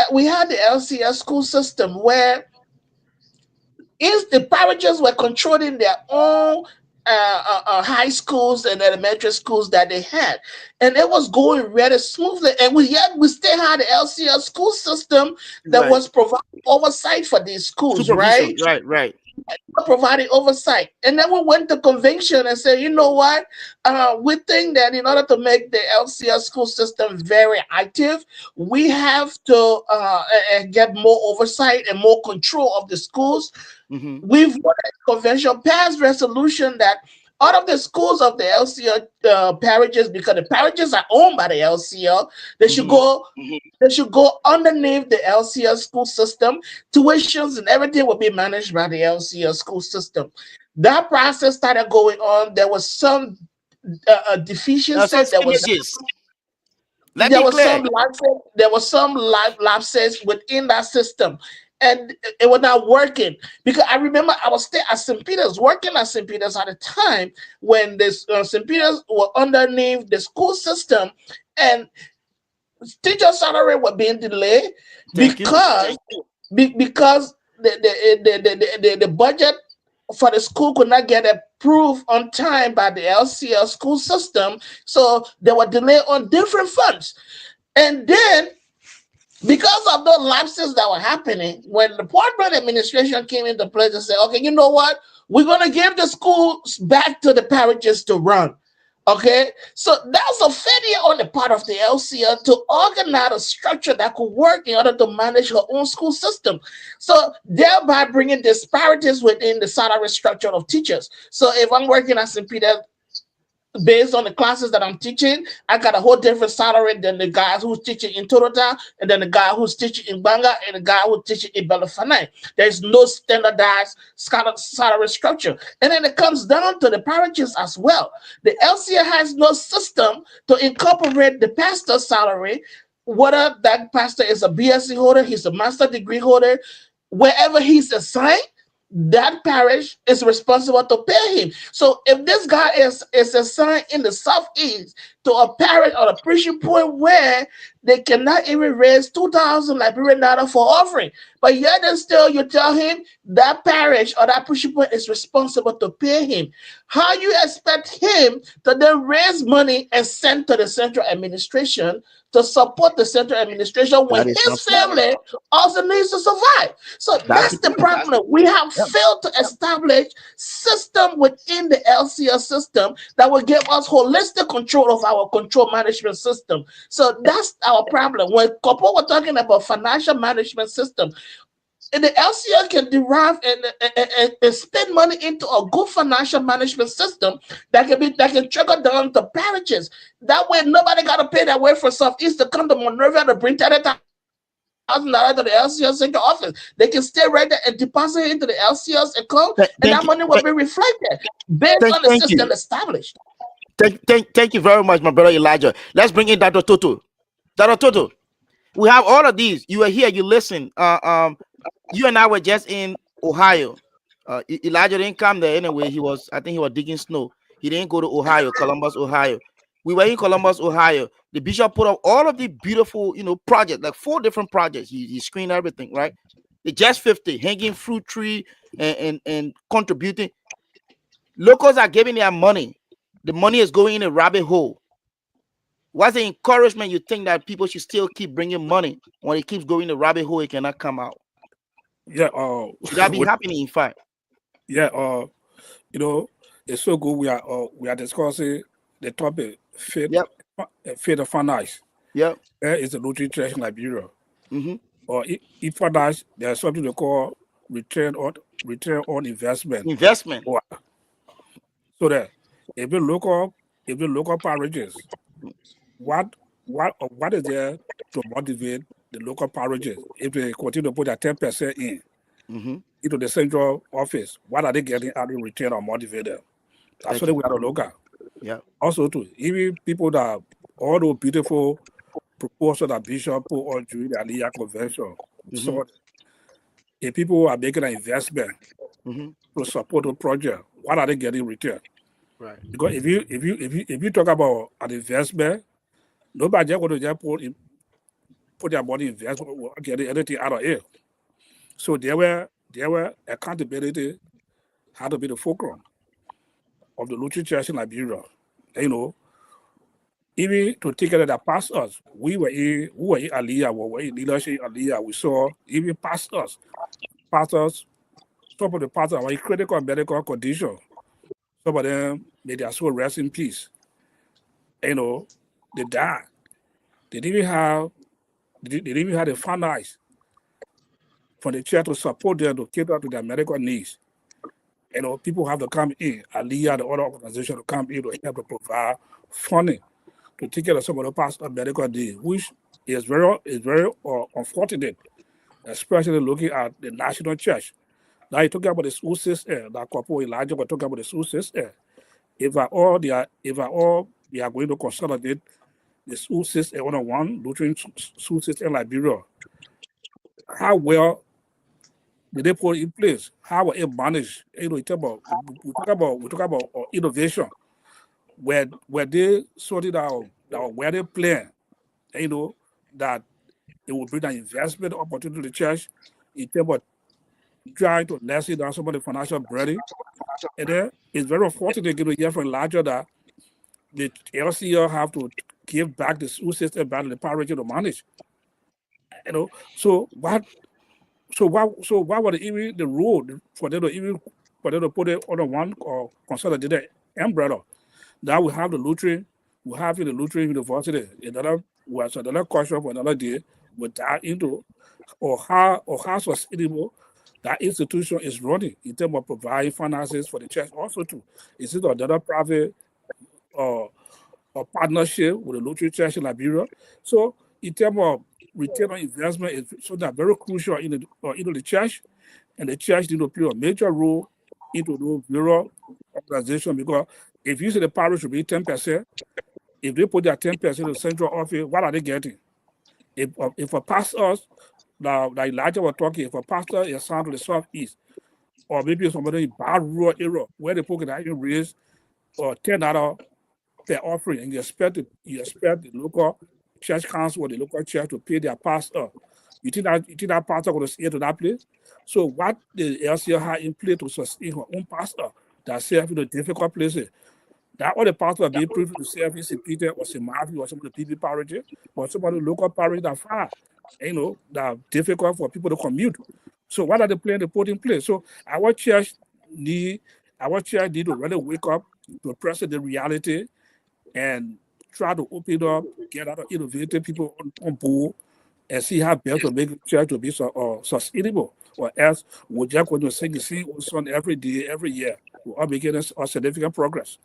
LCS school system where the parishes were controlling their own high schools and elementary schools that they had, and it was going really smoothly. And we still had the LCS school system that was providing oversight for these schools, right? Right. Providing oversight. And then we went to convention and said, you know what? We think that in order to make the LCS school system very active, we have to get more oversight and more control of the schools. Mhm. We've convention passed resolution that out of the schools of the LCL parishes, because the parishes are owned by the LCL, they should go. They should go underneath the LCL school system. Tuitions and everything will be managed by the LCL school system. That process started going on. There was some deficiencies. There was some lapses within that system, and it was not working. Because I remember I was still at St. Peter's, working at St. Peter's at the time when this St. Peter's were underneath the school system, and teacher salary were being delayed because the budget for the school could not get approved on time by the LCL school system. So there were delay on different funds. And then because of those lapses that were happening, when the Portland administration came into place and said, okay, you know what? We're going to give the schools back to the parishes to run. Okay, so that's a failure on the part of the LCL to organize a structure that could work in order to manage her own school system. So thereby bringing disparities within the salary structure of teachers. So if I'm working at St. Peter, based on the classes that I'm teaching, I got a whole different salary than the guys who's teaching in Toronto, and then the guy who's teaching in Banga, and the guy who's teaching in Belafonte. There's no standardized salary structure. And then it comes down to the parishes as well. The LCA has no system to incorporate the pastor's salary, whether that pastor is a BSc holder, he's a master degree holder, wherever he's assigned, that parish is responsible to pay him. So if this guy is assigned in the southeast to a parish or a preaching point where they cannot even raise 2,000 Liberian dollars for offering, but yet and still you tell him that parish or that preaching point is responsible to pay him, how you expect him to then raise money and send to the central administration to support the central administration when his family also needs to survive? So that's the problem. We have failed to establish system within the LCS system that will give us holistic control of our control management system. So that's our problem. When couple were talking about financial management system, and the LCL can derive and spend money into a good financial management system that can trickle down to parishes. That way, nobody got to pay their way for Southeast to come to Monrovia to bring $30,000 to the LCS central office. They can stay right there and deposit it into the LCS account, and that money will be reflected based on the system established. Thank you very much, my brother Elijah. Let's bring in Dr. Toto. Dr. Toto, we have all of these. You were here, you listen. You and I were just in Ohio. Elijah didn't come there anyway. I think he was digging snow. He didn't go to Ohio, Columbus, Ohio. We were in Columbus, Ohio. The bishop put up all of the beautiful, projects, like 4 different projects. He screened everything, right? The Just 50, hanging fruit tree and contributing. Locals are giving their money. The money is going in a rabbit hole. What's the encouragement you think that people should still keep bringing money when it keeps going in the rabbit hole, it cannot come out? Yeah, should that be happening in fact? Yeah, it's so good we are discussing the topic faith of finance. Yep. There is a Lutheran church in Liberia. Mm-hmm. Or if finance, there's something they call return on investment. So that if the local parishes, what is there to motivate the local parishes if they continue to put their 10% in into the central office? What are they getting out in return or motivate them? That's what we have to look at. Yeah. Also, too, even people that all those beautiful proposals that Bishop put on during the Aliyah convention. So, if people are making an investment to support the project, what are they getting in return? Right. Because if you talk about an investment, nobody just going to just put their money in investment or get anything out of it. So there were accountability had to be the fulcrum of the Lutheran Church in Liberia. Even to take it that past us, we were in Aliyah, we were in leadership Aliyah. We saw even pastors, some of the pastors were in critical medical condition. Some of them, may their soul rest in peace. They died. They didn't even have the finance for the church to support them to cater to their medical needs. People have to come in, Aliyah, the other organization to come in to help to provide funding to take care of some of the past medical needs, which is very unfortunate, especially looking at the national church. Now you talking about the school system, that couple Elijah was talking about the school system. If are all we are going to consolidate the school system on one Lutheran school system in Liberia, how well did they put it in place? How will it manage? We talk about innovation. Where they sorted out where they plan, that it will bring an investment opportunity to the church in terms of trying to lessen down some of the financial burden. And then it's very unfortunate to hear from larger that the LCL have to give back the school system back to the parish to manage. So what was even the road for them to put it under one or consolidated umbrella? Now we have the Lutheran, we have in the Lutheran University. Another question for another day. We dive into or how sustainable that institution is running in terms of providing finances for the church. Also, too, is it another private uh, a partnership with the Lutheran Church in Liberia. So in terms of return on investment, it's so that very crucial into the church, and the church need to play a major role into those bureau organization, because if you say the parish should be 10%, if they put their 10% in the central office, what are they getting? If a pastor, like Elijah was talking, if a pastor is assigned to the southeast, or maybe somebody in bad rural area where the people can even raise or $10 per offering, and you expect the local church council or the local church to pay their pastor. You think that pastor going to stay to that place? So what the LCL had in place to sustain her own pastor that serve in the difficult places? That all the pastors are being privileged to serve in St. Peter or St. Matthew or some of the PB parishes, or some of the local parishes that far, that are difficult for people to commute. So what are the plans they put in place? So need our church need to really wake up to present the reality and try to open up, get other innovative people on board, and see how best to make the church to be sustainable. Or else we're just going to sing the same old song every day, every year. We're all making a significant progress.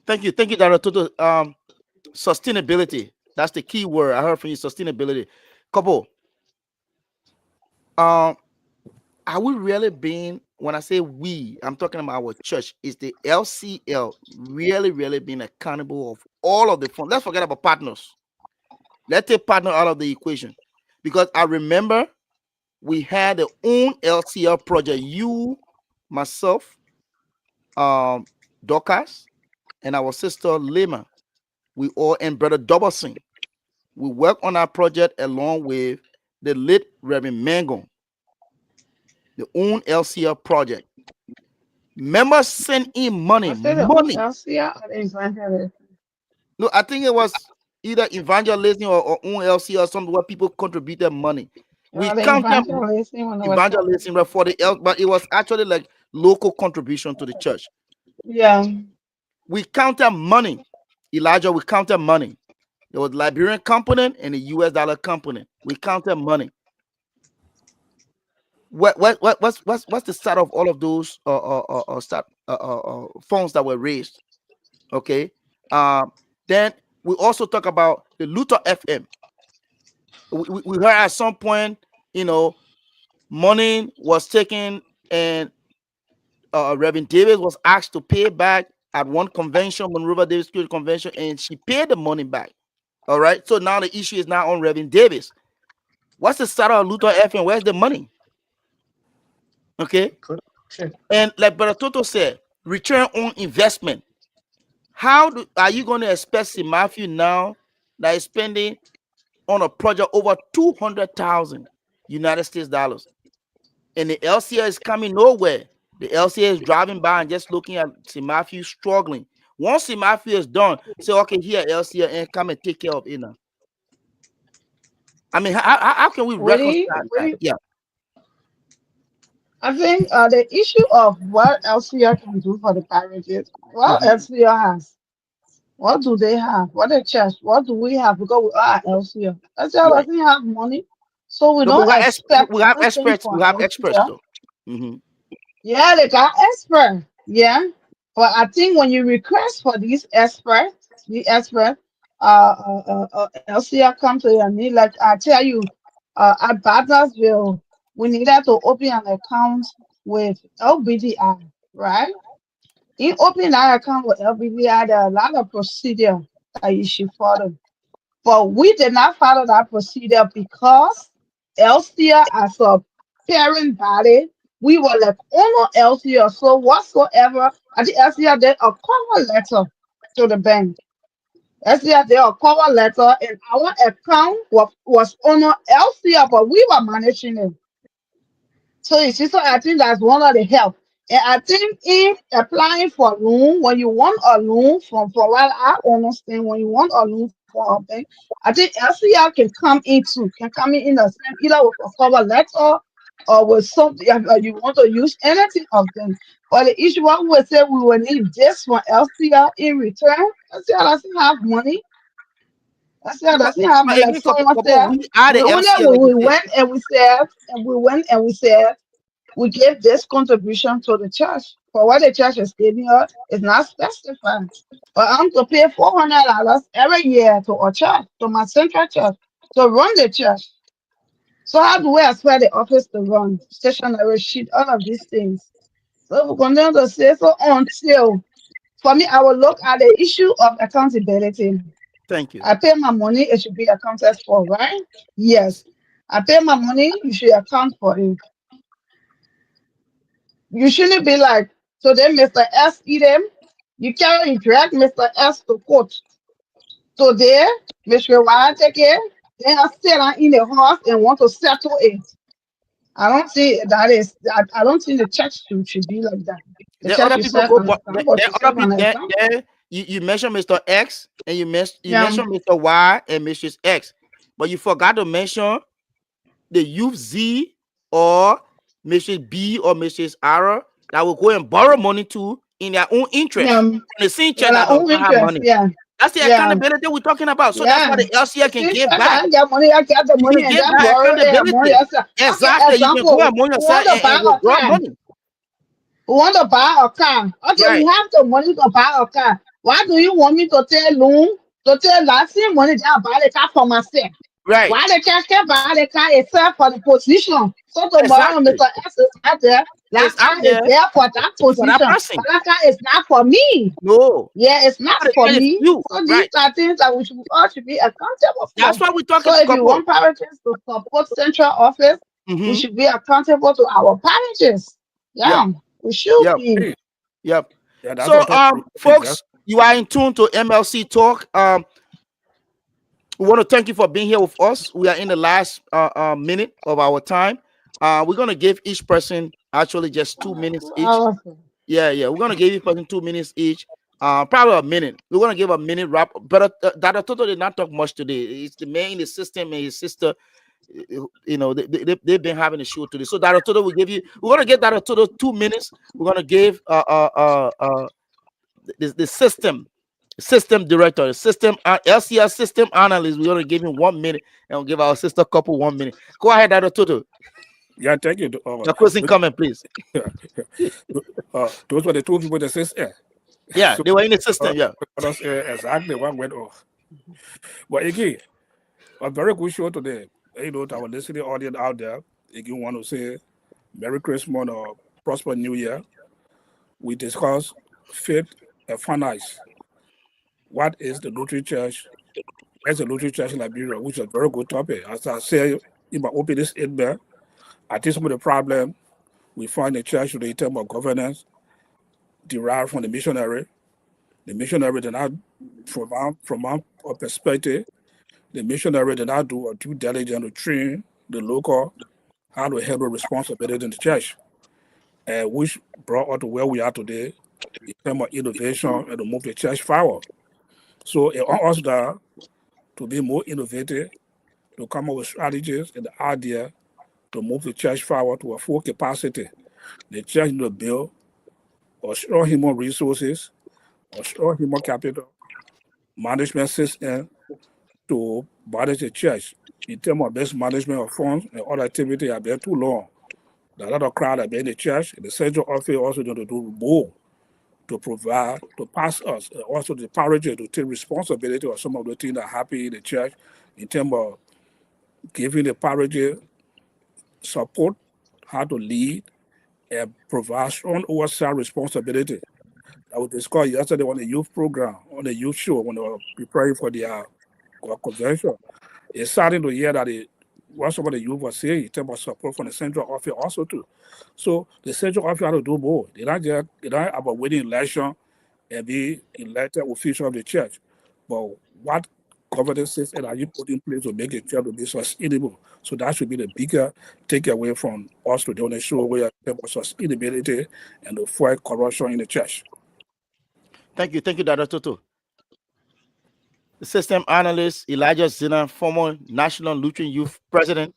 Thank you, Dr. Toto. Sustainability. That's the key word I heard from you. Sustainability. Couple. Um, are we really being, when I say we, I'm talking about our church, is the LCL really being accountable of all of the funds? Let's forget about partners. Let's take partner out of the equation, because I remember we had our own LCL project. You, myself, Dorcas, and our sister Lima, we all, and brother Dobberson, we worked on our project along with the late Reverend Mango, the own LCL project. Members send in money. I said the own LCR or the evangelist. No, I think it was either evangelism or own LCL or something where people contributed money. We The counted evangelist when I was talking. evangelism for the L, but it was actually like local contribution to the church. Yeah. We counted money. Elijah, we counted money. There was Liberian component and the US dollar component. We counted money. What's the start of all of those funds that were raised? Okay. Then we also talk about the Luther FM. We heard at some point, money was taken, and Reverend Davis was asked to pay back at one convention, Monrovia Davis Security Convention, and she paid the money back. All right. So now the issue is now on Reverend Davis. What's the start of Luther FM? Where's the money? Okay. Sure. And like Brother Toto said, return on investment. Are you going to expect St. Matthew now that is spending on a project over 200,000 United States dollars, and the LCA is coming nowhere? The LCA is driving by and just looking at St. Matthew struggling. Once St. Matthew is done, say, okay, here LCA, and come and take care of it now. I mean, how can we reconcile that? Yeah. I think the issue of what LCR can do for the parishes, what Mhm. LCR has, what do they have? What the church, what do we have? Because we are LCR. LCR Right. doesn't have money, so we No, but don't expect we have anything experts. We from have experts LCR. though. Mhm. Yeah, they got expert. Yeah. But I think when you request for these experts, the expert, LCR come to your need. Like I tell you, at Battersville, we needed to open an account with LBDI, right? In opening that account with LBDI, there are a lot of procedure that you should follow. But we did not follow that procedure because LCR as a parent body, we were like, oh no, LCR. So whatsoever, I think LCR did a cover letter to the bank. LCR did a cover letter, and our account was on LCR, but we were managing it. So you see, so I think that's one of the help. And I think in applying for loan, when you want a loan from what I understand, when you want a loan for a bank, I think LCR can come in too, can come in the same either with a cover letter or with something you want to use anything of them. But the issue what we would say we will need this from LCR in return. LCR doesn't have money. LCR No, doesn't have but money. Like again, someone said, we are the we only LCA, like you we said. went and we said, and we went and we said. we give this contribution to the church. For what the church is giving us is not specified. But I'm to pay $400 every year to a church, to my central church, to run the church. So how do we expect the office to run? Stationary sheet, all of these things. So we continue to say so until, for me, I will look at the issue of accountability. Thank you. I pay my money, it should be accounted for, right? Yes. I pay my money, you should account for it. You shouldn't be like, so then Mr. S eat them. You can't drag Mr. S to court. So there, Mr. Y take it, then I sit down in the house and want to settle it. I don't think that is, I don't think the church should be like that. The There church other should people serve go, an but example, but there should other serve an people. example. You mention Mr. X and you Yeah, mention Mr. Y and Mrs. X, but you forgot to mention the youth Z or Mrs. B or Mrs. R that will go and borrow money to in their own yeah, interest from the same church well, that our does own not have interest, money. yeah, That's the yeah, accountability we're talking about. So that's why yeah. the The LCA can same give church back. I get money, I get the You money can and give then back borrow it and money accountability. yourself. Okay, Exactly. You can go example, among we yourself want to buy and a withdraw car. money. We want to buy a car. Okay, we Right. have the money to buy a car. Why do you want me to tell loan, to tell that same money that I buy the car for myself? Right. Why the church can buy the car itself for the position? So tomorrow, Exactly. Mr. S is not there. That It's out car is there there for that for that position. person. But that car is not for me. No. Yeah, it's not For the for church is me. you. So these Right. are things that we should all should be accountable That's for. why we're So talking to if you couple. want parishes to support central office, we Mm-hmm. should be accountable to our parishes. Yep. Yeah, we should Yep. be. Hey, Yep. yeah, that's So what I folks, you are in tune to MLC Talk. We want to thank you for being here with us. We are in the last minute of our time. We're gonna give each person actually just 2 minutes 2 each. hours. Yeah. We're gonna give each person 2 minutes each. Probably a minute. We're gonna give a minute wrap. But Dr. Toto did not talk much today. It's the man in the system and his sister. They've been having a show today. So Dr. Toto will give you. We're gonna give Dr. Toto 2 minutes. We're gonna give the system director, the system LCS system analyst. We're gonna give him 1 minute and we'll give our sister couple 1 minute. Go ahead, Dr. Toto. yeah, thank you. Your closing comment, please. Those were the two people that says, yeah. Yeah, So they were in the system. Yeah. that's exactly what went off. But again, a very good show today. To our listening audience out there, if you want to say Merry Christmas or Prosper New Year, we discuss faith and finance. What is the Lutheran Church? As a Lutheran Church in Liberia, which is a very good topic. As I say in my opening statement, I think some of the problem we find in the church in terms of governance derived from the missionary. The missionary did not, from our perspective, the missionary did not do a due diligence to train the local how to handle responsibility in the church, and which brought us to where we are today in terms of innovation and to move the church forward. So it on us that to be more innovative, to come up with strategies and the idea to move the church forward to a full capacity. The church need to build or strong human resources or strong human capital management system to manage the church. In terms of best management of funds and other activity have been too long. A lot of crowd have been in the church, and the central office also need to do more to provide, to pass us, and also the parishes to take responsibility of some of the things that happen in the church in terms of giving the parishes support, how to lead, and provide strong oversight responsibility. I was discussed yesterday on the youth program, on the youth show, when they were preparing for their convention. It's starting to hear that what some of the youth were saying in terms of support from the central office also too. So the central office have to do more. They're not about winning election and be elected official of the church. But what governance system are you putting in place to make the church to be sustainable? So that should be the bigger takeaway from us today on the show where there was sustainability and the fight corruption in the church. Thank you, Dr. Toto. The system analyst Elijah Zina, former National Lutheran Youth President,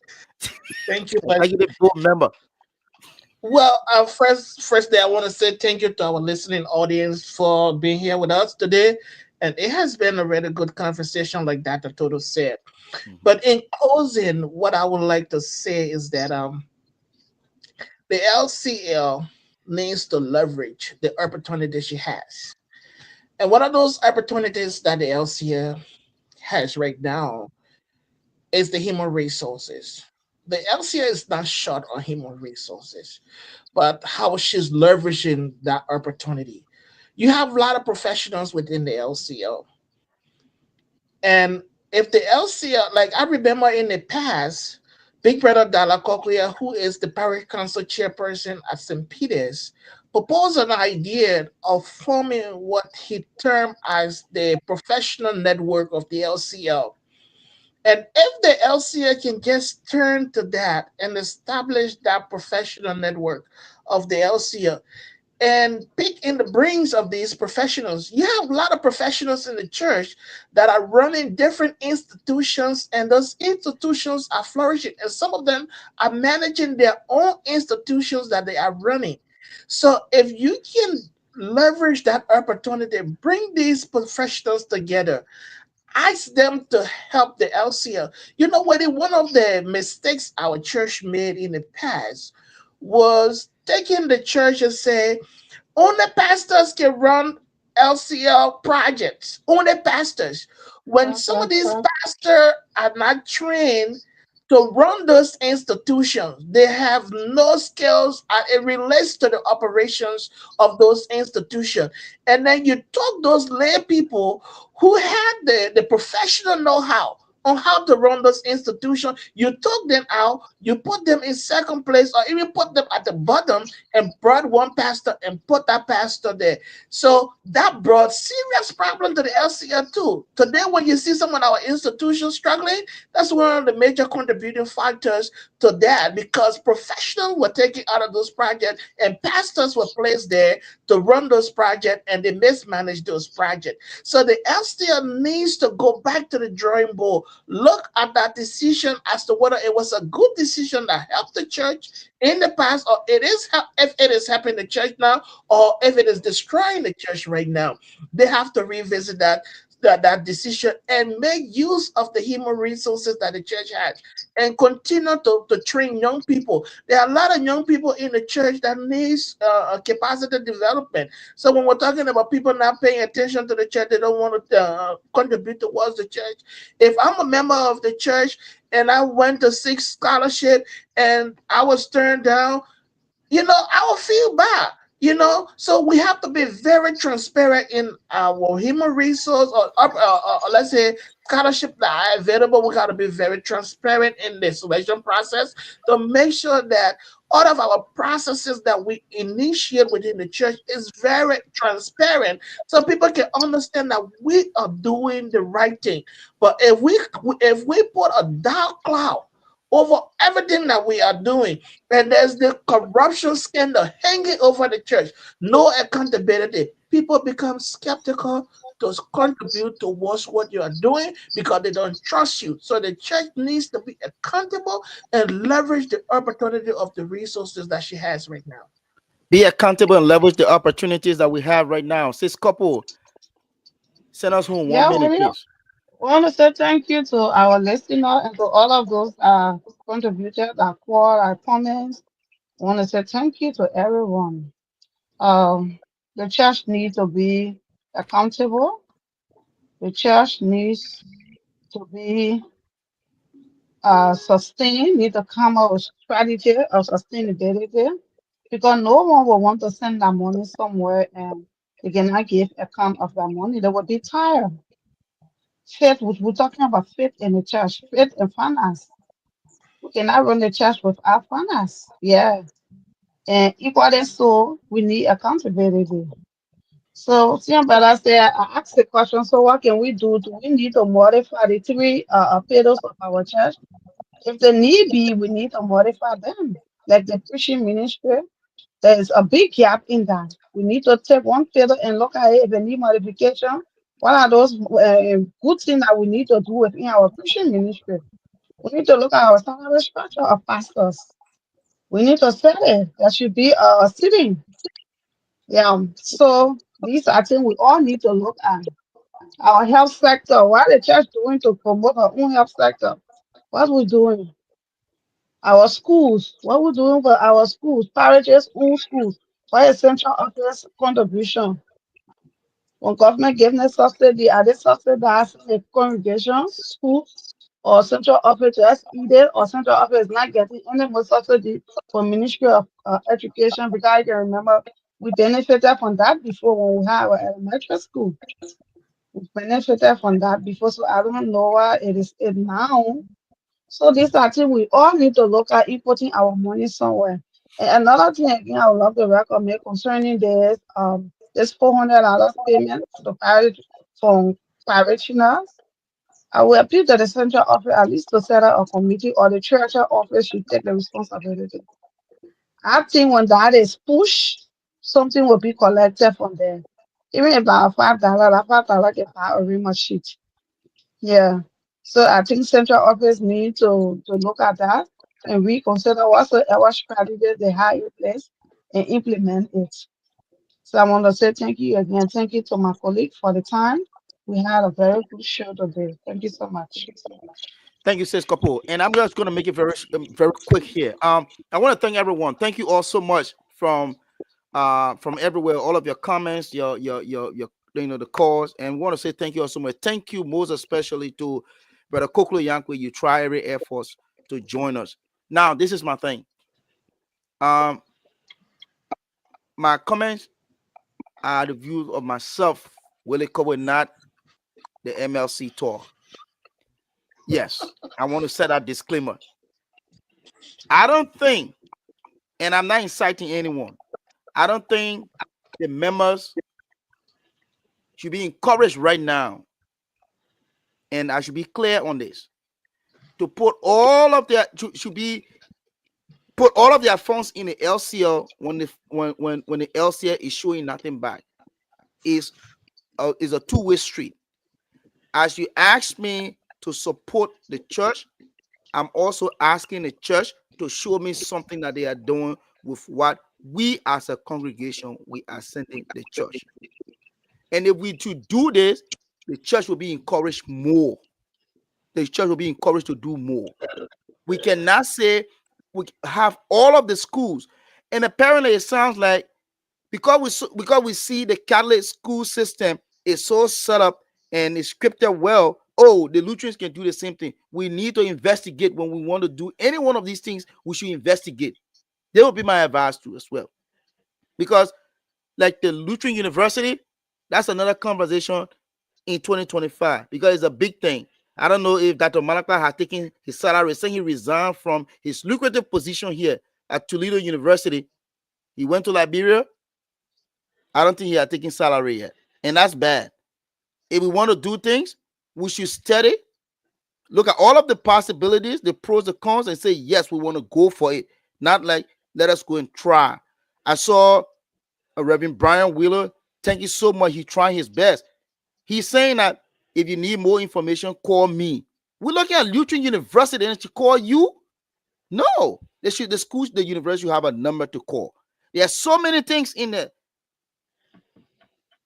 Thank you. executive board member. Well, firstly, I want to say thank you to our listening audience for being here with us today. And it has been a really good conversation, like Dr. Toto said. But in closing, what I would like to say is that The LCL needs to leverage the opportunity she has. And one of those opportunities that the LCL has right now is the human resources. The LCL is not short on human resources, but how she's leveraging that opportunity. You have a lot of professionals within the LCL. And if the LCL, like I remember in the past, Big Brother Dalla Cochlear, who is the parish council chairperson at St. Peter's, proposed an idea of forming what he termed as the professional network of the LCL. And if the LCL can just turn to that and establish that professional network of the LCL, and pick in the brains of these professionals. You have a lot of professionals in the church that are running different institutions, and those institutions are flourishing, and some of them are managing their own institutions that they are running. So, if you can leverage that opportunity, bring these professionals together, ask them to help the LCL. You know what? One of the mistakes our church made in the past was taking the church and say, only pastors can run LCL projects. Only pastors. When some of That's these true. pastors are not trained to run those institutions, they have no skills and it relates to the operations of those institutions. And then you took those lay people who had the professional know-how on how to run those institutions, you took them out, you put them in second place, or even put them at the bottom and brought one pastor and put that pastor there. So that brought serious problem to the LCL too. Today, when you see some of our institutions struggling, that's one of the major contributing factors to that because professionals were taken out of those projects and pastors were placed there to run those projects and they mismanaged those projects. So the LCL needs to go back to the drawing board, look at that decision as to whether it was a good decision that helped the church in the past, or if it is helping the church now, or if it is destroying the church right now. They have to revisit that decision and make use of the human resources that the church has and continue to train young people. There are a lot of young people in the church that needs capacity development. So when we're talking about people not paying attention to the church, they don't want to contribute towards the church. If I'm a member of the church and I went to seek scholarship and I was turned down, I will feel bad. So we have to be very transparent in our human resource or let's say scholarship that are available. We got to be very transparent in the selection process to make sure that all of our processes that we initiate within the church is very transparent so people can understand that we are doing the right thing. But if we put a dark cloud over everything that we are doing, and there's the corruption scandal hanging over the church, no accountability. People become skeptical to contribute towards what you are doing because they don't trust you. So the church needs to be accountable and leverage the opportunity of the resources that she has right now. Be accountable and leverage the opportunities that we have right now. Sis couple, send us home one Yeah, minute, we please. want to say thank you to our listener and to all of those contributed, that call, our comments. I want to say thank you to everyone. Um, the church needs to be accountable. The church needs to be sustained, need to come up with strategy of sustainability because no one will want to send that money somewhere and they cannot give account of that money. They will be tired. Faith, we're talking about faith in the church, faith and finance. We cannot run the church without finance. Yeah. And equally so, we need accountability. So, Sian Bala said, I asked the question, so what can we do? Do we need to modify the three pillars of our church? If the need be, we need to modify them. Like the preaching ministry, there is a big gap in that. We need to take one pillar and look at it if they need modification. What are those good things that we need to do within our preaching ministry? We need to look at our salary structure of pastors. We need to set it. There should be a sitting. Yeah. So these are things we all need to look at. Our health sector. What the church doing to promote our own health sector? What we doing? Our schools, what we're doing for our schools, parishes, schools, for a central office contribution. When government giving a subsidy, are they subsidizing the congregation, school, or central office just eat it, or central office is not getting any more subsidy for Ministry of Education? Because I can remember we benefited from that before when we had our elementary school. We benefited from that before, so I don't know why it is it now. So this I think we all need to look at inputting our money somewhere. And another thing again, I would love to recommend concerning this $400 payment to the parish from parishioners. I will appeal to the central office at least to set up a committee, or the church office should take the responsibility. I think when that is pushed, something will be collected from there. Even if that $5, that $5 can buy a real sheet. Yeah. So I think central office need to look at that and reconsider whatsoever strategy they have in place and implement it. So I want to say thank you again. Thank you to my colleague for the time. We had a very good show today. Thank you so much. Thank you, Sis Kapoor. And I'm just going to make it very quick here. I want to thank everyone. Thank you all so much from everywhere. All of your comments, your the calls, and we want to say thank you all so much. Thank you most especially to Brother Koklo Yankwe. You try every effort to join us. Now, this is my thing. My comments are the views of myself, Willie Cover, not the MLC talk. Yes, I want to set that disclaimer. I don't think, and I'm not inciting anyone, I don't think the members should be encouraged right now, and I should be clear on this, to put all of their put all of their funds in the LCL when the LCL is showing nothing back. Is a two-way street. As you ask me to support the church, I'm also asking the church to show me something that they are doing with what we as a congregation we are sending the church. And if we to do this, the church will be encouraged more. The church will be encouraged to do more. We cannot say we have all of the schools, and apparently it sounds like because we see the Catholic school system is so set up and is scripted well. Oh, the Lutherans can do the same thing. We need to investigate when we want to do any one of these things. We should investigate. That would be my advice to as well, because like the Lutheran University, that's another conversation in 2025 because it's a big thing. I don't know if Dr. Malaka has taken his salary, saying he resigned from his lucrative position here at Toledo University. He went to Liberia. I don't think he had taken salary yet. And that's bad. If we want to do things, we should study, look at all of the possibilities, the pros, the cons, and say, yes, we want to go for it. Not like, let us go and try. I saw a Reverend Brian Wheeler. Thank you so much. He's trying his best. He's saying that if you need more information, call me. We're looking at Lutheran University and to call you? No. The schools, the university have a number to call. There are so many things in there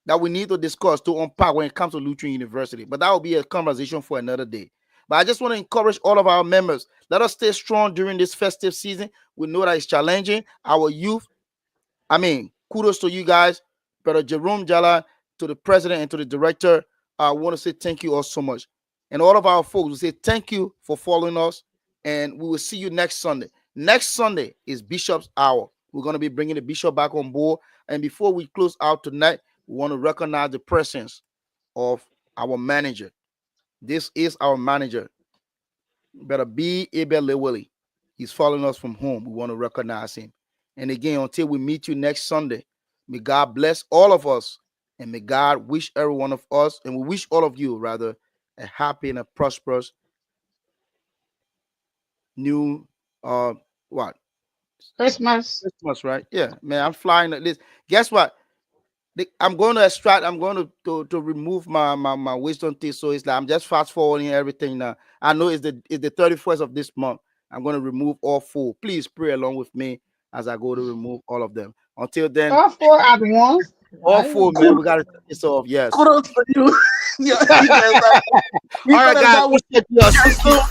that we need to discuss, to unpack when it comes to Lutheran University. But that will be a conversation for another day. But I just want to encourage all of our members. Let us stay strong during this festive season. We know that it's challenging. Our youth, kudos to you guys. Brother Jerome Jala, to the president and to the director, I want to say thank you all so much. And all of our folks, we say thank you for following us. And we will see you next Sunday. Next Sunday is Bishop's Hour. We're going to be bringing the bishop back on board. And before we close out tonight, we want to recognize the presence of our manager. This is our manager. Better be Abel Lewilly. He's following us from home. We want to recognize him. And again, until we meet you next Sunday, may God bless all of us. And may God wish every one of us, and we wish all of you, rather, a happy and a prosperous new, Christmas. Christmas, right? Yeah, man, I'm flying at this. Guess what? I'm going to remove my wisdom teeth. So it's like I'm just fast forwarding everything now. I know it's the 31st of this month. I'm going to remove all four. Please pray along with me as I go to remove all of them. Until then, All four at once. all four, man. We got to take this off. Yes. Kudos to you. You guys All right, guys.